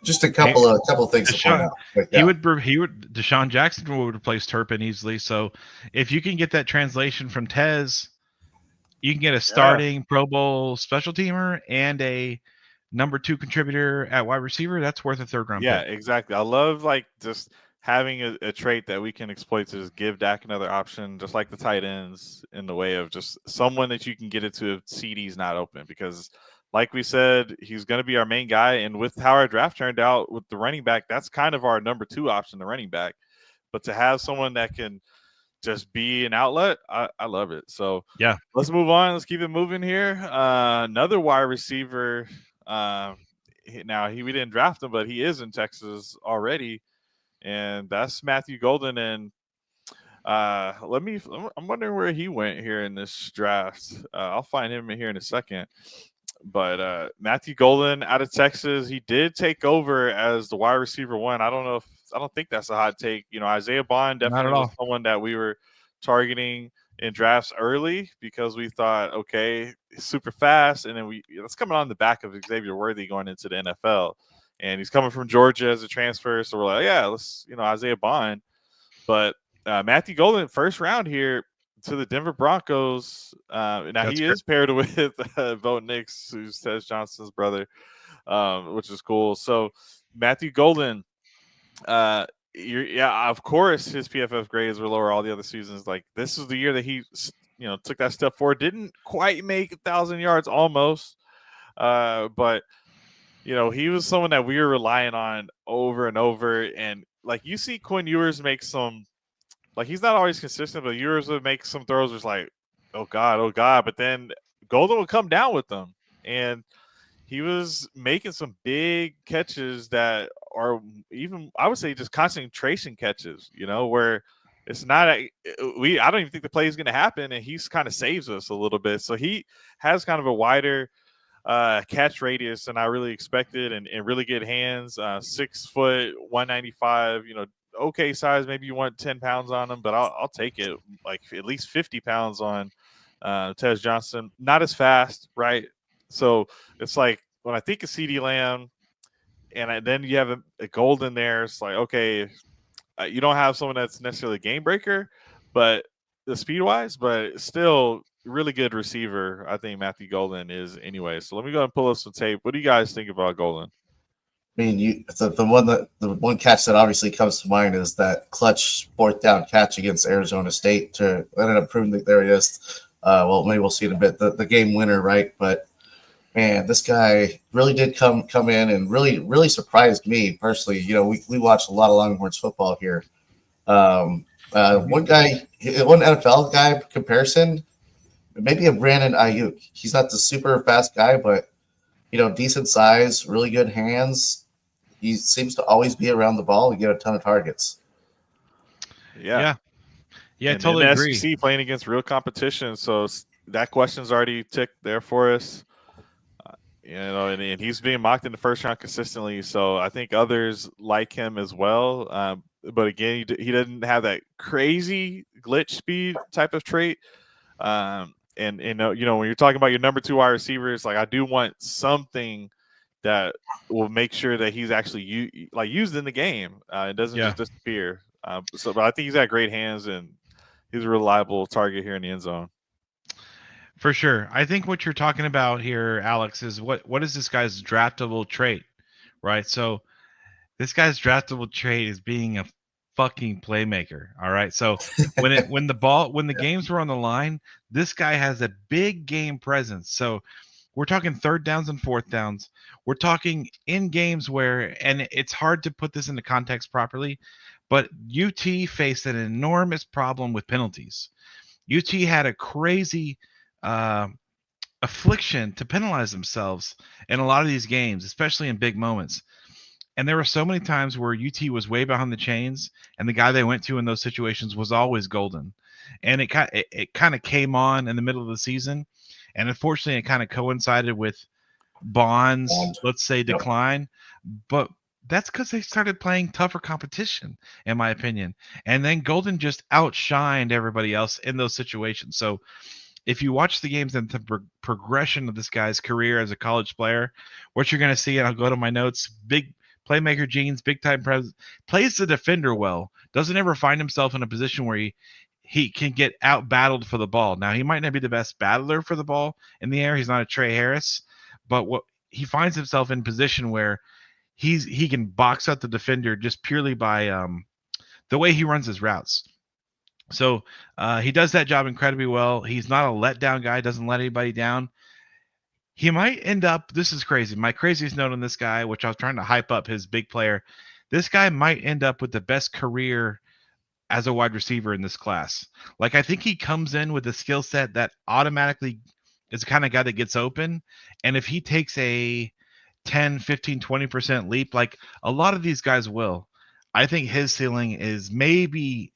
just a couple of things to point out. But, yeah. Deshaun Jackson would replace Turpin easily. So if you can get that translation from Tez, you can get a starting Pro Bowl special teamer and a number 2 contributor at wide receiver. That's worth a 3rd-round pick. Yeah, exactly. I love just having a trait that we can exploit to just give Dak another option, just like the tight ends, in the way of just someone that you can get it to if CD's not open. Because like we said, he's going to be our main guy. And with how our draft turned out with the running back, that's kind of our number 2 option, the running back. But to have someone that can just be an outlet, I love it. So yeah, let's move on. Let's keep it moving here. Another wide receiver. We didn't draft him, but he is in Texas already. And that's Matthew Golden. And I'm wondering where he went here in this draft. I'll find him here in a second. But Matthew Golden out of Texas, he did take over as the wide receiver 1. I don't think that's a hot take. Isaiah Bond definitely was someone that we were targeting in drafts early because we thought, okay, super fast. And then that's coming on the back of Xavier Worthy going into the NFL. And he's coming from Georgia as a transfer. So we're like, yeah, let's, Isaiah Bond. But Matthew Golden, 1st round here to the Denver Broncos. He is paired with Bo Nix, who's Tez Johnson's brother, which is cool. So Matthew Golden, of course his PFF grades were lower all the other seasons. Like this is the year that he, took that step forward. Didn't quite make 1,000 yards, almost, but he was someone that we were relying on over and over. And like you see, Quinn Ewers make some, like he's not always consistent, but Ewers would make some throws where it's like, oh God, but then Golden would come down with them, and he was making some big catches that are even, I would say, just concentration catches, where it's not I don't even think the play is going to happen, and he's kind of saves us a little bit. So he has kind of a wider catch radius than I really expected, and really good hands. 6 foot, 195. Okay size. Maybe you want 10 pounds on him, but I'll take it. Like at least 50 pounds on Tez Johnson. Not as fast, right? So it's like when I think of CeeDee Lamb, and then you have a Golden there, it's like, okay, you don't have someone that's necessarily a game breaker, but the speed wise, but still really good receiver. I think Matthew Golden is anyway. So let me go and pull up some tape. What do you guys think about Golden? I mean, the one catch that obviously comes to mind is that clutch 4th down catch against Arizona State to ended up proving that there he is. Well, maybe we'll see in a bit the game winner, right? But man, this guy really did come in and really surprised me personally. We watched a lot of Longhorns football here. One NFL guy comparison, maybe a Brandon Ayuk. He's not the super fast guy, but decent size, really good hands. He seems to always be around the ball and get a ton of targets. Yeah, and totally in agree. SEC playing against real competition, so that question's already ticked there for us. And he's being mocked in the first round consistently, so I think others like him as well. But again, he doesn't have that crazy glitch speed type of trait. And when you're talking about your number 2 wide receivers, like I do want something that will make sure that he's actually used in the game. It doesn't just disappear. But I think he's got great hands, and he's a reliable target here in the end zone. For sure. I think what you're talking about here, Alex, is what is this guy's draftable trait, right? So this guy's draftable trait is being a fucking playmaker. All right. So when the games were on the line, this guy has a big game presence. So we're talking 3rd downs and 4th downs. We're talking in games where, and it's hard to put this into context properly, but UT faced an enormous problem with penalties. UT had a crazy affliction to penalize themselves in a lot of these games, especially in big moments. And there were so many times where UT was way behind the chains, and the guy they went to in those situations was always Golden. And it kind of came on in the middle of the season, and unfortunately, it kind of coincided with Bond's, let's say, decline. But that's because they started playing tougher competition, in my opinion. And then Golden just outshined everybody else in those situations. So if you watch the games and the progression of this guy's career as a college player, what you're going to see, and I'll go to my notes, big playmaker genes, big time presence, plays the defender well, doesn't ever find himself in a position where he can get out battled for the ball. Now, he might not be the best battler for the ball in the air. He's not a Trey Harris, but what he finds himself in position where he can box out the defender just purely by the way he runs his routes. So he does that job incredibly well. He's not a letdown guy, doesn't let anybody down. He might end up, this is crazy, my craziest note on this guy, which I was trying to hype up his big player, this guy might end up with the best career as a wide receiver in this class. Like, I think he comes in with a skill set that automatically is the kind of guy that gets open. And if he takes a 10, 15, 20% leap, like a lot of these guys will, I think his ceiling is maybe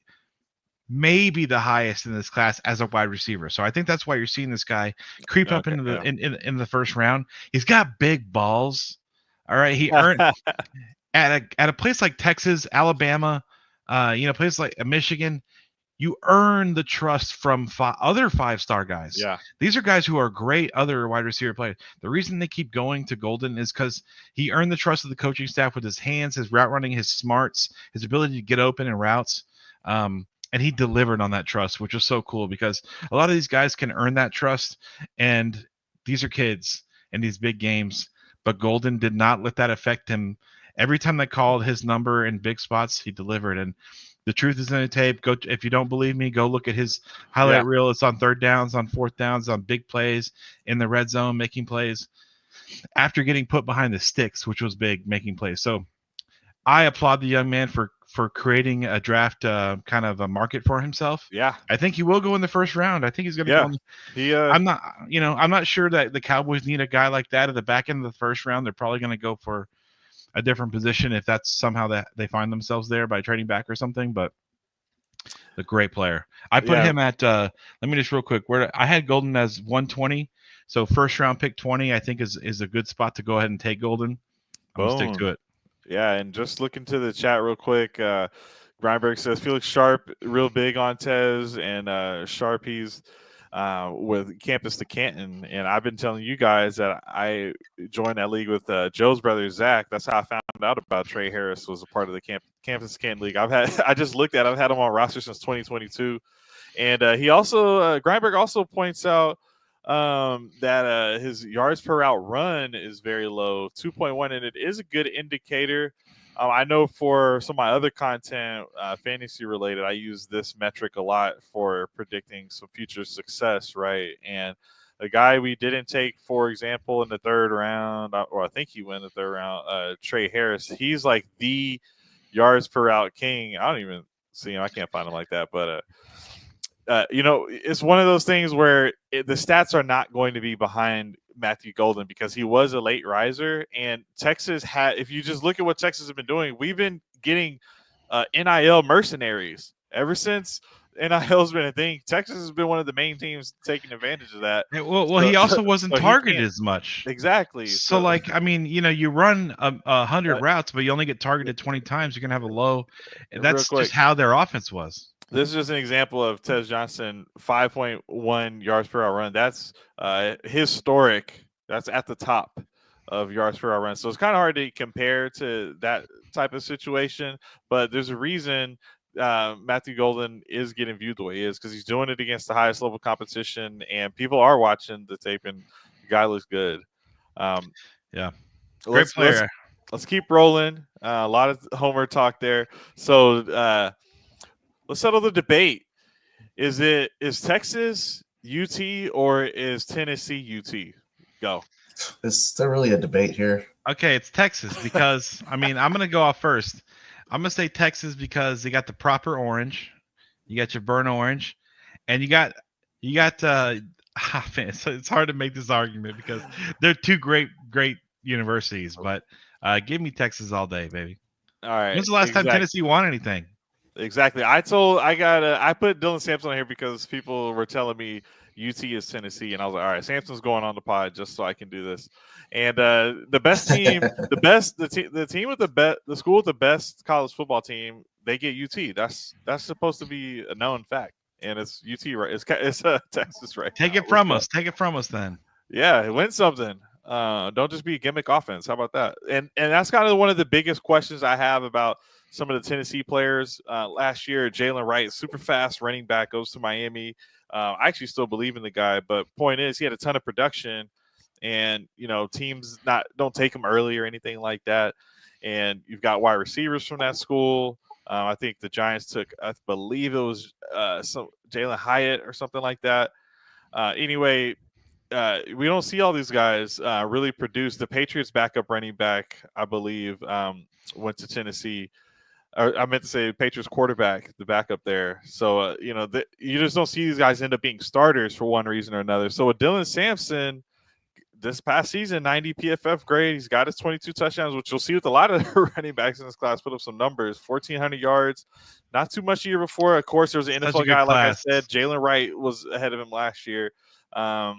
the highest in this class as a wide receiver. So I think that's why you're seeing this guy creep up into the in the first round. He's got big balls. All right. He earned at a place like Texas, Alabama, places like Michigan, you earn the trust from other 5-star guys. Yeah. These are guys who are great other wide receiver players. The reason they keep going to Golden is because he earned the trust of the coaching staff with his hands, his route running, his smarts, his ability to get open in routes. And he delivered on that trust, which was so cool because a lot of these guys can earn that trust. And these are kids in these big games. But Golden did not let that affect him every time they called his number in big spots, he delivered. And the truth is in the tape. Go if you don't believe me, go look at his highlight reel. It's on third downs, on fourth downs, on big plays in the red zone, making plays after getting put behind the sticks, which was big, making plays. So I applaud the young man for creating a draft kind of a market for himself. Yeah, I think he will go in the first round. I think he's going to go. I'm not sure that the Cowboys need a guy like that at the back end of the first round. They're probably going to go for a different position if that's somehow that they find themselves there by trading back or something. But a great player. I put him at. Let me just real quick. Where I had Golden as 120, so first round pick 20. I think is a good spot to go ahead and take Golden. I'm gonna stick to it. Yeah, and just looking to the chat real quick, Greinberg says Felix Sharp real big on Tez, and Sharpies with Campus to Canton. And I've been telling you guys that I joined that league with Joe's brother Zach. That's how I found out about Trey Harris was a part of the Campus to Canton league. I just looked at. I've had him on roster since 2022, and he also Greinberg also points out that his yards per route run is very low, 2.1, and it is a good indicator. I know for some of my other content, fantasy related, I use this metric a lot for predicting some future success, right? And a guy we didn't take, for example, in the third round, or I think he went in the third round, Trey Harris, he's like the yards per route king. I don't even see him. I can't find him like that, but it's one of those things where the stats are not going to be behind Matthew Golden because he was a late riser. And Texas if you just look at what Texas has been doing, we've been getting NIL mercenaries ever since NIL's been a thing. Texas has been one of the main teams taking advantage of that. Well, he also wasn't targeted as much. Exactly. So like, I mean, you run 100 routes, but you only get targeted 20 times. You're going to have a low. That's just how their offense was. This is just an example of Tez Johnson, 5.1 yards per hour run. That's historic. That's at the top of yards per hour run. So it's kind of hard to compare to that type of situation. But there's a reason Matthew Golden is getting viewed the way he is because he's doing it against the highest level competition, and people are watching the tape, and the guy looks good. Great player. Let's keep rolling. A lot of Homer talk there. So let's settle the debate. Is Texas UT or is Tennessee UT? Go. Is there really a debate here? Okay, it's Texas because I'm going to go off first. I'm going to say Texas because you got the proper orange, you got your burnt orange, and you got it's hard to make this argument because they're two great universities, but give me Texas all day, baby. All right. When's the last time Tennessee won anything? Exactly. I put Dylan Sampson on here because people were telling me UT is Tennessee, and I was like, all right, Sampson's going on the pod just so I can do this. And the best team, the team with the school with the best college football team, they get UT. That's supposed to be a known fact, and it's UT, right? It's Texas, right? Take it from us. Take it from us, then. Yeah, win something. Don't just be a gimmick offense. How about that? And that's kind of one of the biggest questions I have about some of the Tennessee players. Last year, Jalen Wright, super fast running back, goes to Miami. I actually still believe in the guy, but point is he had a ton of production, and teams don't take him early or anything like that. And you've got wide receivers from that school. I think the Giants took, I believe it was some Jalen Hyatt or something like that. Anyway, we don't see all these guys really produce. The Patriots backup running back, I believe, went to Tennessee. I meant to say Patriots quarterback, the backup there. So, you just don't see these guys end up being starters for one reason or another. So with Dylan Sampson, this past season, 90 PFF grade. He's got his 22 touchdowns, which you'll see with a lot of running backs in this class. Put up some numbers, 1,400 yards. Not too much a year before. Of course, there was an NFL guy, like I said. Jalen Wright was ahead of him last year. I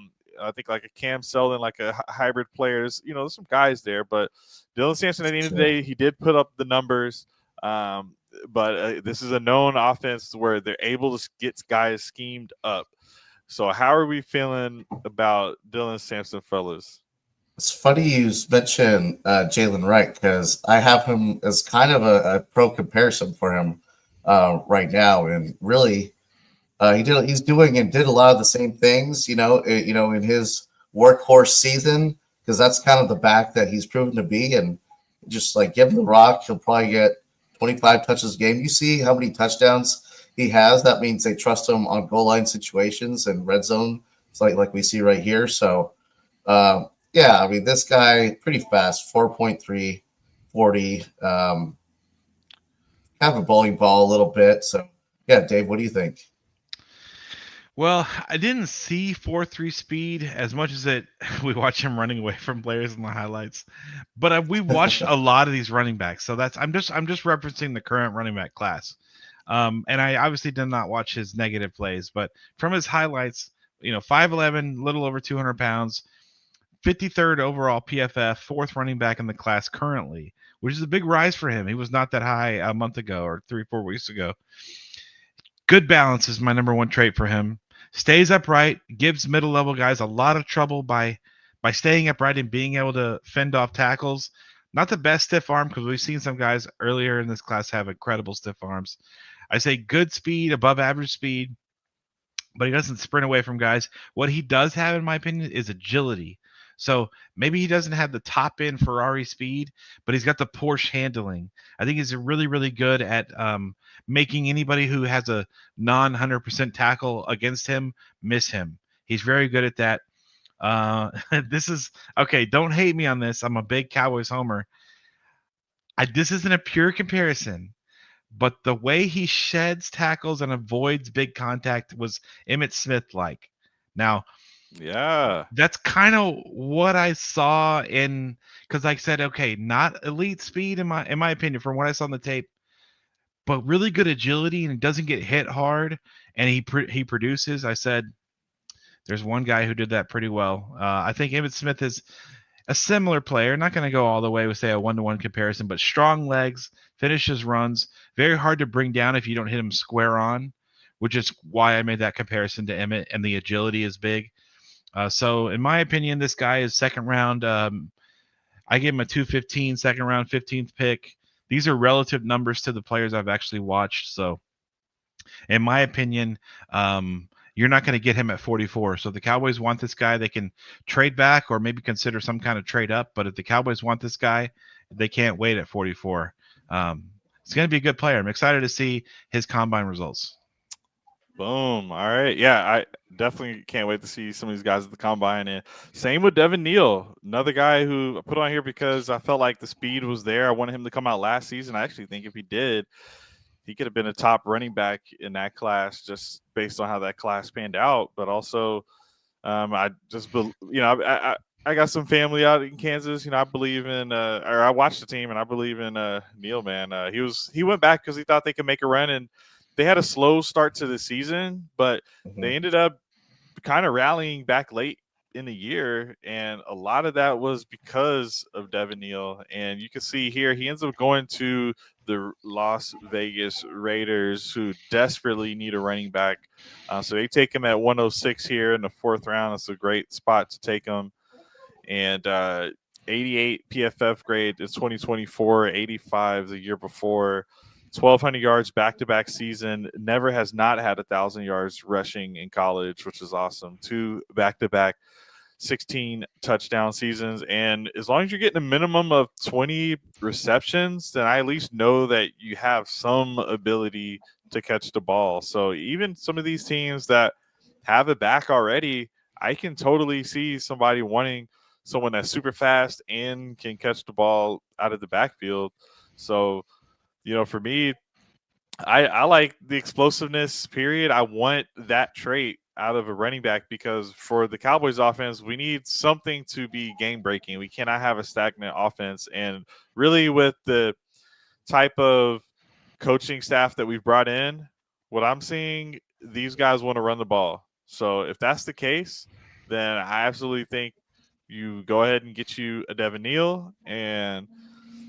think like a Cam Selden, like a hybrid players. There's some guys there. But Dylan Sampson, at the end of the day, he did put up the numbers. But this is a known offense where they're able to get guys schemed up. So how are we feeling about Dylan Sampson, fellas? It's funny you mentioned Jalen Wright because I have him as kind of a pro comparison for him right now, and really he's doing and did a lot of the same things, in his workhorse season, because that's kind of the back that he's proven to be. And just like give him the rock. He'll probably get 25 touches a game. You see how many touchdowns he has. That means they trust him on goal line situations and red zone. It's like we see right here. So, yeah, I mean, this guy pretty fast, 4.3, 40. Kind of a bowling ball a little bit. So, yeah, Dave, what do you think? Well, I didn't see 4.3 speed as much as we watch him running away from players in the highlights, but we watched a lot of these running backs. So I'm just referencing the current running back class. And I obviously did not watch his negative plays, but from his highlights, 5'11", little over 200 pounds, 53rd overall PFF, fourth running back in the class currently, which is a big rise for him. He was not that high a month ago or 3-4 weeks ago. Good balance is my number one trait for him. Stays upright, gives middle level guys a lot of trouble by staying upright and being able to fend off tackles. Not the best stiff arm, because we've seen some guys earlier in this class have incredible stiff arms. I say good speed, above average speed, but he doesn't sprint away from guys. What he does have, in my opinion, is agility. So maybe he doesn't have the top end Ferrari speed, but he's got the Porsche handling. I think he's really, really good at making anybody who has a non-100% tackle against him miss him. He's very good at that. This is okay. Don't hate me on this. I'm a big Cowboys homer. This isn't a pure comparison, but the way he sheds tackles and avoids big contact was Emmitt Smith-like. Now, yeah, that's kind of what I saw because I said, okay, not elite speed in my opinion from what I saw on the tape, but really good agility, and he doesn't get hit hard, and he produces. I said, there's one guy who did that pretty well. I think Emmitt Smith is a similar player. Not going to go all the way with, say, a 1-to-1 comparison, but strong legs, finishes runs, very hard to bring down if you don't hit him square on, which is why I made that comparison to Emmitt, and the agility is big. So in my opinion, this guy is second round. I gave him a 215, second round, 15th pick. These are relative numbers to the players I've actually watched. So in my opinion, you're not going to get him at 44. So if the Cowboys want this guy, they can trade back or maybe consider some kind of trade up. But if the Cowboys want this guy, they can't wait at 44. It's going to be a good player. I'm excited to see his combine results. Boom. All right. Yeah, I definitely can't wait to see some of these guys at the combine. And same with Devin Neal, another guy who I put on here because I felt like the speed was there. I wanted him to come out last season. I actually think if he did, he could have been a top running back in that class just based on how that class panned out. But also, I just, I got some family out in Kansas. I believe in, or I watched the team and I believe in Neal, man. He went back because he thought they could make a run, and they had a slow start to the season, but they ended up kind of rallying back late in the year, and a lot of that was because of Devin Neal. And you can see here he ends up going to the Las Vegas Raiders, who desperately need a running back. So they take him at 106 here in the fourth round. It's a great spot to take him. And 88 PFF grade is 2024, 85 the year before. 1,200 yards back-to-back season. Never has not had 1,000 yards rushing in college, which is awesome. 2 back-to-back 16 touchdown seasons. And as long as you're getting a minimum of 20 receptions, then I at least know that you have some ability to catch the ball. So even some of these teams that have it back already, I can totally see somebody wanting someone that's super fast and can catch the ball out of the backfield. So, for me, I like the explosiveness, period. I want that trait out of a running back because for the Cowboys offense, we need something to be game-breaking. We cannot have a stagnant offense. And really with the type of coaching staff that we've brought in, what I'm seeing, these guys want to run the ball. So if that's the case, then I absolutely think you go ahead and get you a Devin Neal, and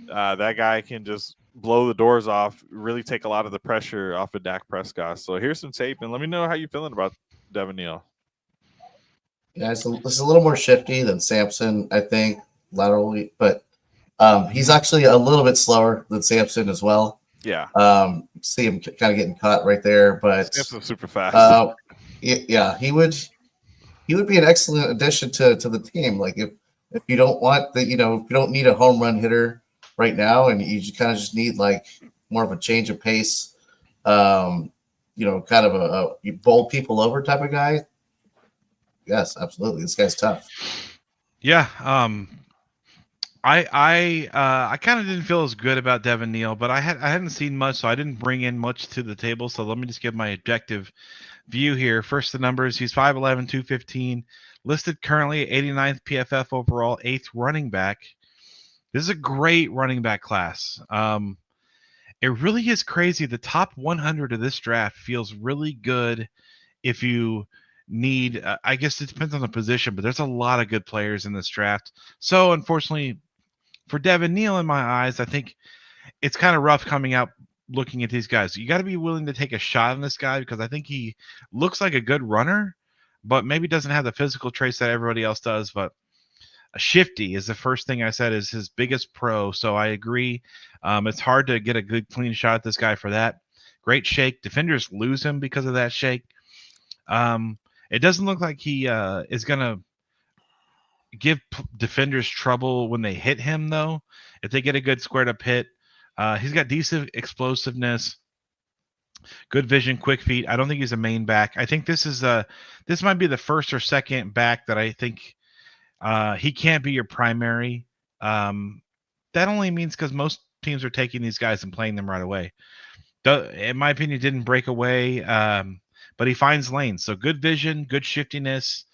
that guy can just blow the doors off, really take a lot of the pressure off of Dak Prescott. So here's some tape, and let me know how you're feeling about Devin Neal. Yeah, it's a little more shifty than Sampson, I think, laterally, but he's actually a little bit slower than Sampson as well. Yeah. See him kind of getting caught right there, but Sampson's super fast. Yeah, he would be an excellent addition to the team. Like if you don't want if you don't need a home run hitter right now, and you kind of just need like more of a change of pace. Kind of a bowl people over type of guy. Yes, absolutely. This guy's tough. Yeah. I kind of didn't feel as good about Devin Neal, but I hadn't seen much, so I didn't bring in much to the table. So let me just give my objective view here. First, the numbers. He's 5'11", 215, listed currently 89th PFF overall, 8th running back. This is a great running back class. It really is crazy. The top 100 of this draft feels really good if you need, I guess it depends on the position, but there's a lot of good players in this draft. So unfortunately for Devin Neal, in my eyes, I think it's kind of rough coming out looking at these guys. You got to be willing to take a shot on this guy because I think he looks like a good runner, but maybe doesn't have the physical traits that everybody else does. But a shifty is the first thing I said is his biggest pro. So I agree. It's hard to get a good clean shot at this guy for that. Great shake. Defenders lose him because of that shake. It doesn't look like he is going to give defenders trouble when they hit him, though. If they get a good squared up hit, he's got decent explosiveness, good vision, quick feet. I don't think he's a main back. I think this might be the first or second back that I think he can't be your primary. That only means because most teams are taking these guys and playing them right away. In my opinion, didn't break away, but he finds lanes. So good vision, good shiftiness.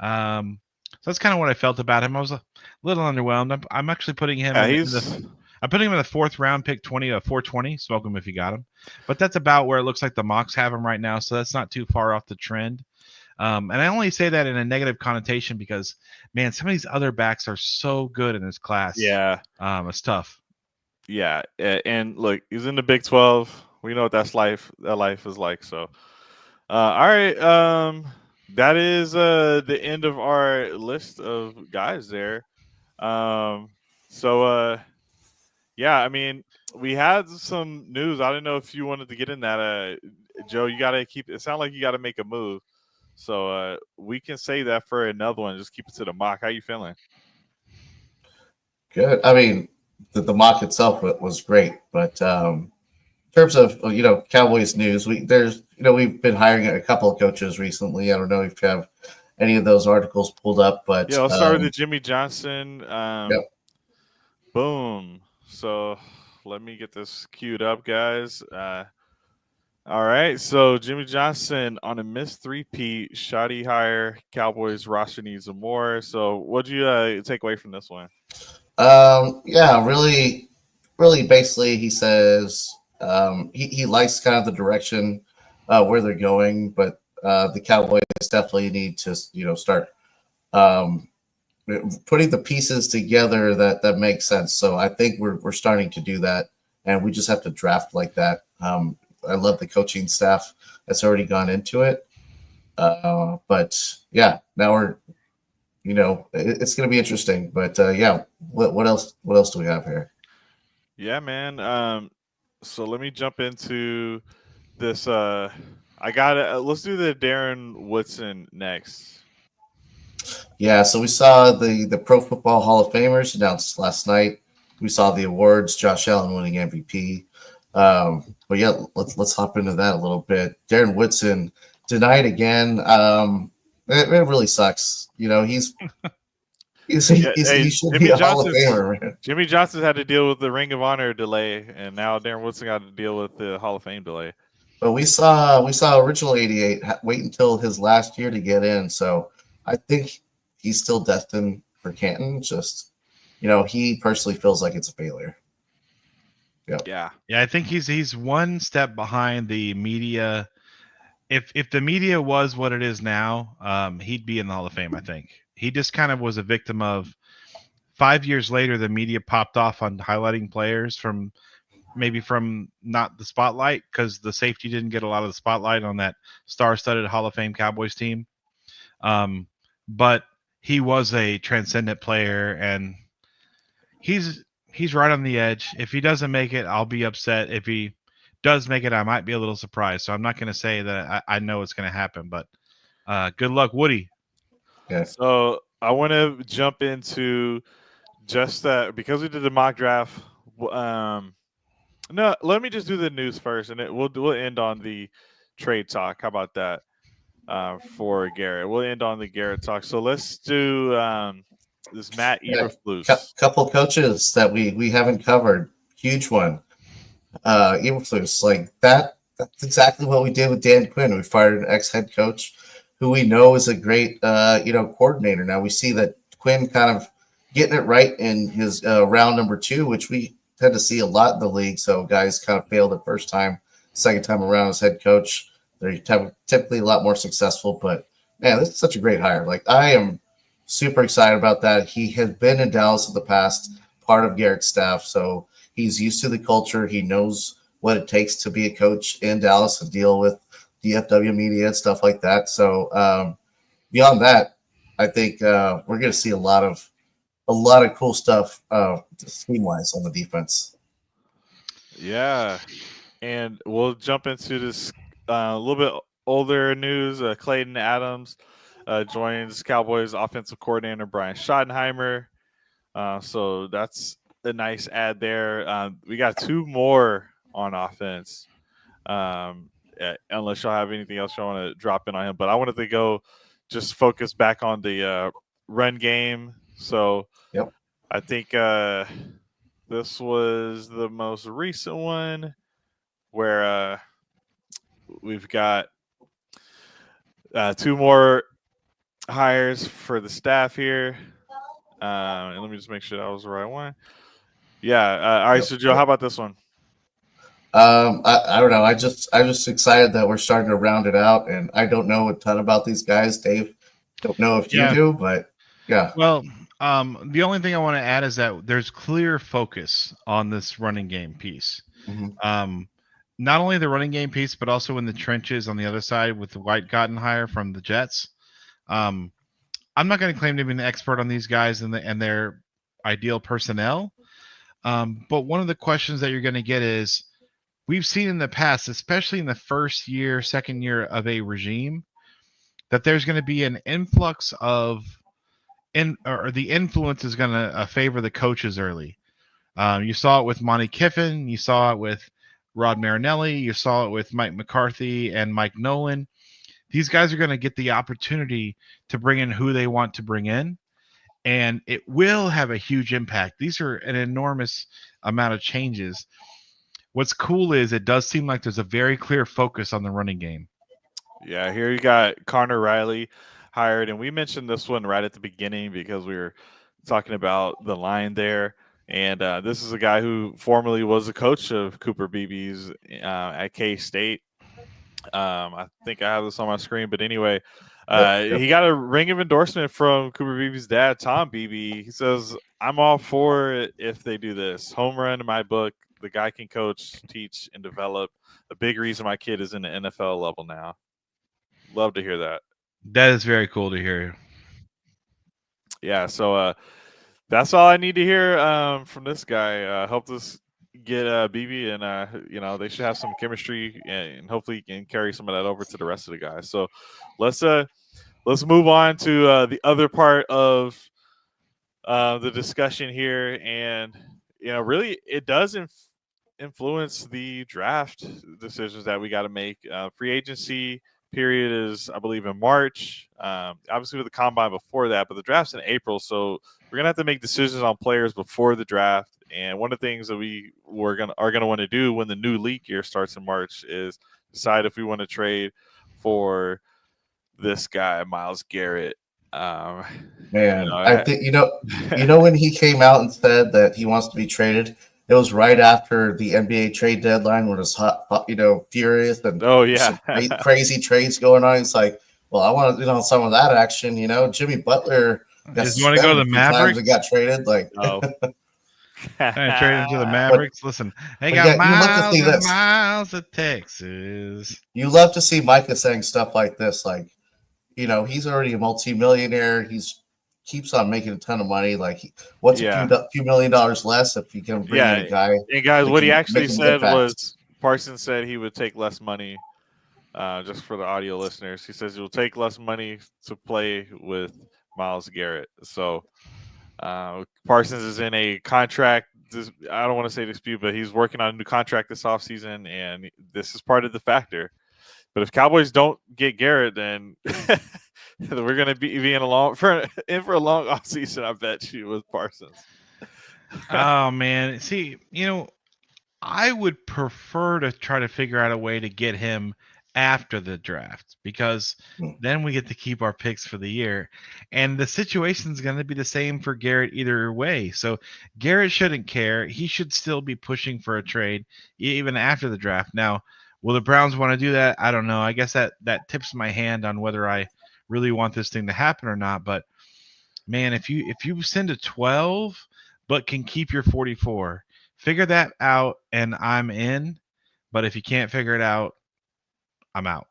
So that's kind of what I felt about him. I was a little underwhelmed. I'm actually putting him I'm putting him in the 4th round, pick 420. Smoke him if you got him. But that's about where it looks like the mocks have him right now. So that's not too far off the trend. And I only say that in a negative connotation because, man, some of these other backs are so good in this class. Yeah. It's tough. Yeah. And look, he's in the Big 12. We know what that life is like. So, all right. That is the end of our list of guys there. Yeah, I mean, we had some news. I don't know if you wanted to get in that. Joe, you got to it sounds like you got to make a move. So we can say that for another one. Just keep it to the mock. How you feeling? Good. I mean, the mock itself was great, but in terms of Cowboys news, we've been hiring a couple of coaches recently. I don't know if you have any of those articles pulled up, but yeah, I'll start with the Jimmy Johnson. Yep. Boom. So let me get this queued up, guys. All right, so Jimmy Johnson on a missed 3-peat, shoddy hire. Cowboys roster needs some more. So, what do you take away from this one? Yeah, really, basically, he says he likes kind of the direction where they're going, but the Cowboys definitely need to start putting the pieces together that makes sense. So I think we're starting to do that, and we just have to draft like that. I love the coaching staff that's already gone into it. But yeah, now we're, it's going to be interesting. But yeah, what else do we have here? Yeah, man. So let me jump into this. Let's do the Darren Woodson next. Yeah, so we saw the Pro Football Hall of Famers announced last night. We saw the awards, Josh Allen winning MVP. But yeah, let's hop into that a little bit. Darren Woodson denied again. It really sucks. He should be a Hall of Famer. Man. Jimmy Johnson had to deal with the Ring of Honor delay, and now Darren Woodson got to deal with the Hall of Fame delay. But we saw original 88 wait until his last year to get in. So I think he's still destined for Canton. Just he personally feels like it's a failure. Yeah. I think he's one step behind the media. If the media was what it is now, he'd be in the Hall of Fame. I think he just kind of was a victim of 5 years later. The media popped off on highlighting players from not the spotlight because the safety didn't get a lot of the spotlight on that star-studded Hall of Fame Cowboys team. But he was a transcendent player, and he's right on the edge. If he doesn't make it, I'll be upset. If he does make it, I might be a little surprised. So I'm not going to say that I know it's going to happen, but good luck, Woody. Yeah. So I want to jump into just that because we did the mock draft. No, let me just do the news first, and we'll end on the trade talk. How about that? For Garrett, we'll end on the Garrett talk. So let's do this Matt Eberflus. Couple coaches that we haven't covered. Huge one. Eberflus, like that. That's exactly what we did with Dan Quinn. We fired an ex-head coach who we know is a great coordinator. Now we see that Quinn kind of getting it right in his round number 2, which we tend to see a lot in the league. So guys kind of failed the first time, second time around as head coach. They're typically a lot more successful. But man, this is such a great hire. Like I am super excited about that. He has been in Dallas in the past, part of Garrett's staff, so he's used to the culture. He knows what it takes to be a coach in Dallas and deal with DFW media and stuff like that. So beyond that, I think we're going to see a lot of cool stuff scheme wise on the defense. Yeah, and we'll jump into this a little bit older news. Clayton Adams joins Cowboys offensive coordinator Brian Schottenheimer. So that's a nice add there. We got 2 more on offense. Unless y'all have anything else y'all want to drop in on him, but I wanted to go just focus back on the run game. So yep. I think this was the most recent one where we've got 2 more hires for the staff here. And let me just make sure that was the right one. Yeah. All right. So Joe, how about this one? I don't know. I'm just excited that we're starting to round it out, and I don't know a ton about these guys. Dave, don't know if you do, but yeah. Well, the only thing I want to add is that there's clear focus on this running game piece. Mm-hmm. Not only the running game piece, but also in the trenches on the other side with the White Cotton hire from the Jets. I'm not going to claim to be an expert on these guys and their ideal personnel. But one of the questions that you're going to get is, we've seen in the past, especially in the first year, second year of a regime, that there's going to be an influx of or the influence is going to favor the coaches early. You saw it with Monty Kiffin. You saw it with Rod Marinelli. You saw it with Mike McCarthy and Mike Nolan. These guys are going to get the opportunity to bring in who they want to bring in, and it will have a huge impact. These are an enormous amount of changes. What's cool is it does seem like there's a very clear focus on the running game. Yeah, here you got Connor Riley hired, and we mentioned this one right at the beginning because we were talking about the line there. And this is a guy who formerly was a coach of Cooper Beebe's at K-State. I think I have this on my screen, but anyway, he got a ring of endorsement from Cooper Beebe's dad, Tom Beebe. He says, "I'm all for it if they do this. Home run in my book. The guy can coach, teach, and develop. A big reason my kid is in the NFL level now." Love to hear that. That is very cool to hear. Yeah, so that's all I need to hear from this guy. Help us get BB, and they should have some chemistry, and hopefully he can carry some of that over to the rest of the guys. So let's move on to the other part of the discussion here, and really it does influence the draft decisions that we got to make. Free agency period is, I believe, in March. Obviously with the combine before that, but the draft's in April, so we're gonna have to make decisions on players before the draft. And one of the things that are gonna want to do when the new league year starts in March is decide if we want to trade for this guy, Myles Garrett. Man, I think when he came out and said that he wants to be traded, it was right after the NBA trade deadline when it was hot, furious, and some crazy trades going on. It's like, well, I want some of that action. Jimmy Butler got want to go to the Mavericks and got traded. Like, trade him to the Mavericks. Listen, they got Miles of Texas. You love to see Micah saying stuff like this, like, he's already a multi-millionaire. Keeps on making a ton of money. Like, what's a few $1 million less if you can bring in a guy? And guys, what he actually said was Parsons said he would take less money. Just for the audio listeners, he says he will take less money to play with Myles Garrett. So Parsons is in a contract I don't want to say dispute, but he's working on a new contract this offseason, and this is part of the factor. But if Cowboys don't get Garrett, then we're going to be in for a long offseason, I bet you, with Parsons. Oh man, see, I would prefer to try to figure out a way to get him after the draft, because then we get to keep our picks for the year. And the situation is going to be the same for Garrett either way. So Garrett shouldn't care. He should still be pushing for a trade even after the draft. Now, will the Browns want to do that? I don't know. I guess that tips my hand on whether I really want this thing to happen or not. But man, if you send a 12 but can keep your 44, figure that out and I'm in. But if you can't figure it out, I'm out.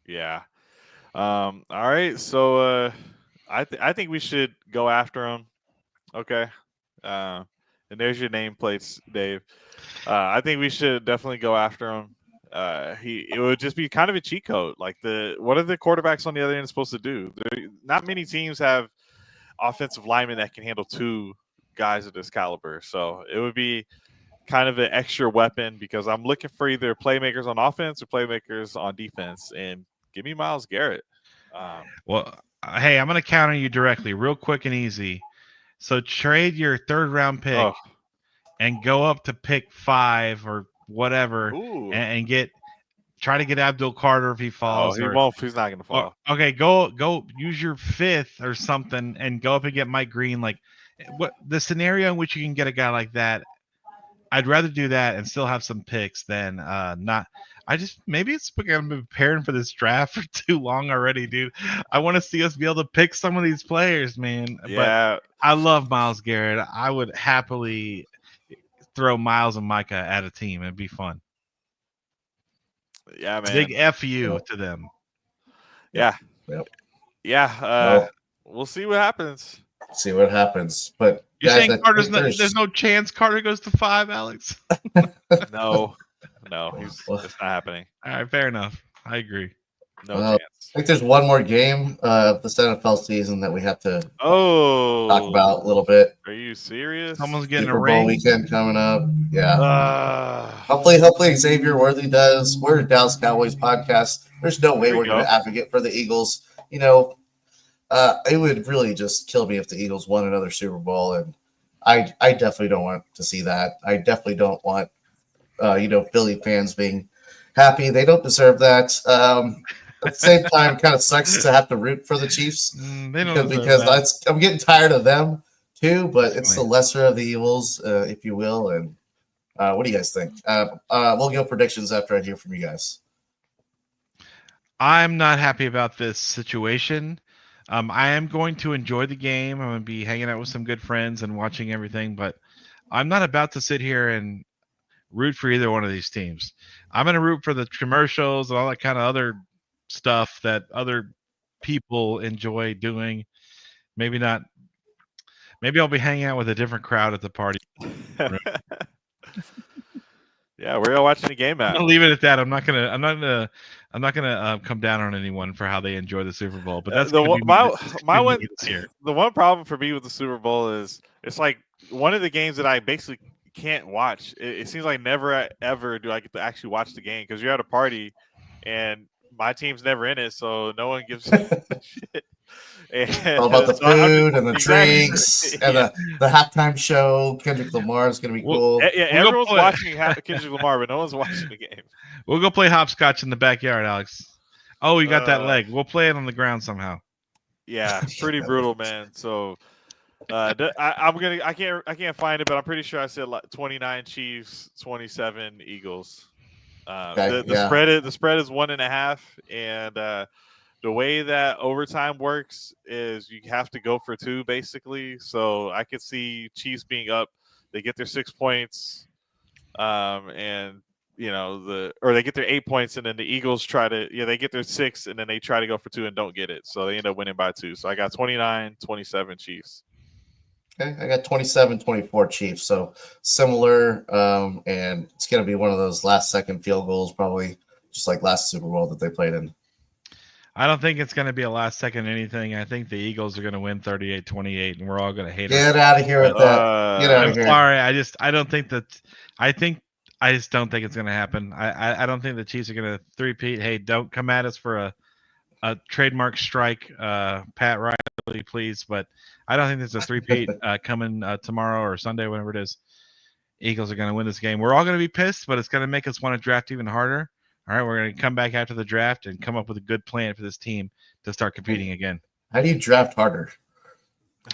Yeah. All right. So I think we should go after him. Okay. And there's your nameplates, Dave. I think we should definitely go after him. It would just be kind of a cheat code. Like what are the quarterbacks on the other end supposed to do? Not many teams have offensive linemen that can handle two guys of this caliber. So it would be kind of an extra weapon, because I'm looking for either playmakers on offense or playmakers on defense, and give me Myles Garrett. Well, hey, I'm going to counter you directly, real quick and easy. So trade your third round pick and go up to pick 5 or whatever, and try to get Abdul Carter if he falls. He won't. He's not going to fall. Okay, go use your 5th or something and go up and get Mike Green. Like, what the scenario in which you can get a guy like that, I'd rather do that and still have some picks than not. Maybe it's because I've been preparing for this draft for too long already, dude. I want to see us be able to pick some of these players, man. Yeah. But I love Myles Garrett. I would happily throw Myles and Micah at a team. It'd be fun. Yeah, man. Big FU to them. Yeah. Yep. Yeah. We'll see what happens. But you're saying there's no chance Carter goes to 5, Alex? No, it's not happening. All right, fair enough. I agree. No chance. I think there's one more game of this NFL season that we have to talk about a little bit. Are you serious? Someone's getting Super a ring. Bowl weekend coming up. Yeah. Hopefully Xavier Worthy does. We're a Dallas Cowboys podcast. There's no way we're going to advocate for the Eagles. It would really just kill me if the Eagles won another Super Bowl, and I definitely don't want to see that. I definitely don't want, Philly fans being happy. They don't deserve that. At the same time, kind of sucks to have to root for the Chiefs because I'm getting tired of them too. But it's the lesser of the evils, if you will. And what do you guys think? We'll go predictions after I hear from you guys. I'm not happy about this situation. I am going to enjoy the game. I'm going to be hanging out with some good friends and watching everything, but I'm not about to sit here and root for either one of these teams. I'm going to root for the commercials and all that kind of other stuff that other people enjoy doing. Maybe not. Maybe I'll be hanging out with a different crowd at the party. Yeah, we're all watching the game at. I'll leave it at that. I'm not gonna come down on anyone for how they enjoy the Super Bowl. But that's the one problem for me with the Super Bowl is it's like one of the games that I basically can't watch. It seems like never ever do I get to actually watch the game, because you're at a party and my team's never in it, so no one gives a shit. And all about the food and the drinks and the halftime show. Kendrick Lamar is going to be cool. Yeah, everyone's watching Kendrick Lamar, but no one's watching the game. We'll go play hopscotch in the backyard, Alex. Oh, you got that leg. We'll play it on the ground somehow. Yeah, pretty brutal, man. So I can't find it, but I'm pretty sure I said like 29 Chiefs, 27 Eagles. The spread is 1.5, and the way that overtime works is you have to go for 2, basically. So I could see Chiefs being up. They get their 6 points, and they get their 8 points, and then the Eagles they get their 6, and then they try to go for 2 and don't get it. So they end up winning by 2. So I got 29-27 Chiefs. Okay, I got 27-24 Chiefs. So similar, and it's going to be one of those last-second field goals, probably just like last Super Bowl that they played in. I don't think it's going to be a last second anything. I think the Eagles are going to win 38-28, and we're all going to hate Get it. out of here with that. Get out I'm of here. sorry. I don't think that. I just don't think it's going to happen. I don't think the Chiefs are going to three-peat. Hey, don't come at us for a trademark strike, Pat Riley, please. But I don't think there's a three-peat coming tomorrow or Sunday, whenever it is. Eagles are going to win this game. We're all going to be pissed, but it's going to make us want to draft even harder. All right, we're going to come back after the draft and come up with a good plan for this team to start competing again. How do you draft harder?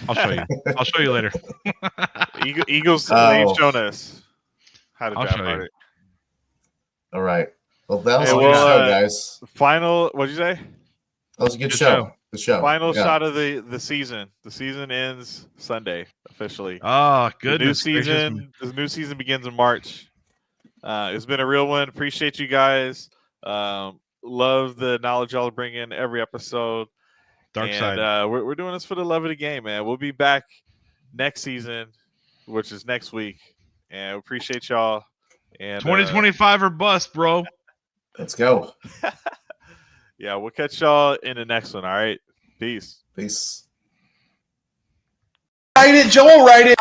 I'll show you. I'll show you later. Eagles, they've shown us how to I'll draft show you. harder. All right. Well, that was Hey, a good show, guys. Final, what'd you say? That was a good show. Good show. Final shot of the season. The season ends Sunday officially. Oh, goodness. The new season begins in March. It's been a real one. Appreciate you guys. Love the knowledge y'all bring in every episode. Dark side. We're doing this for the love of the game, man. We'll be back next season, which is next week. And we appreciate y'all. And 2025 or bust, bro. Let's go. Yeah, we'll catch y'all in the next one. All right. Peace. Peace. Write it, Joel. Write it.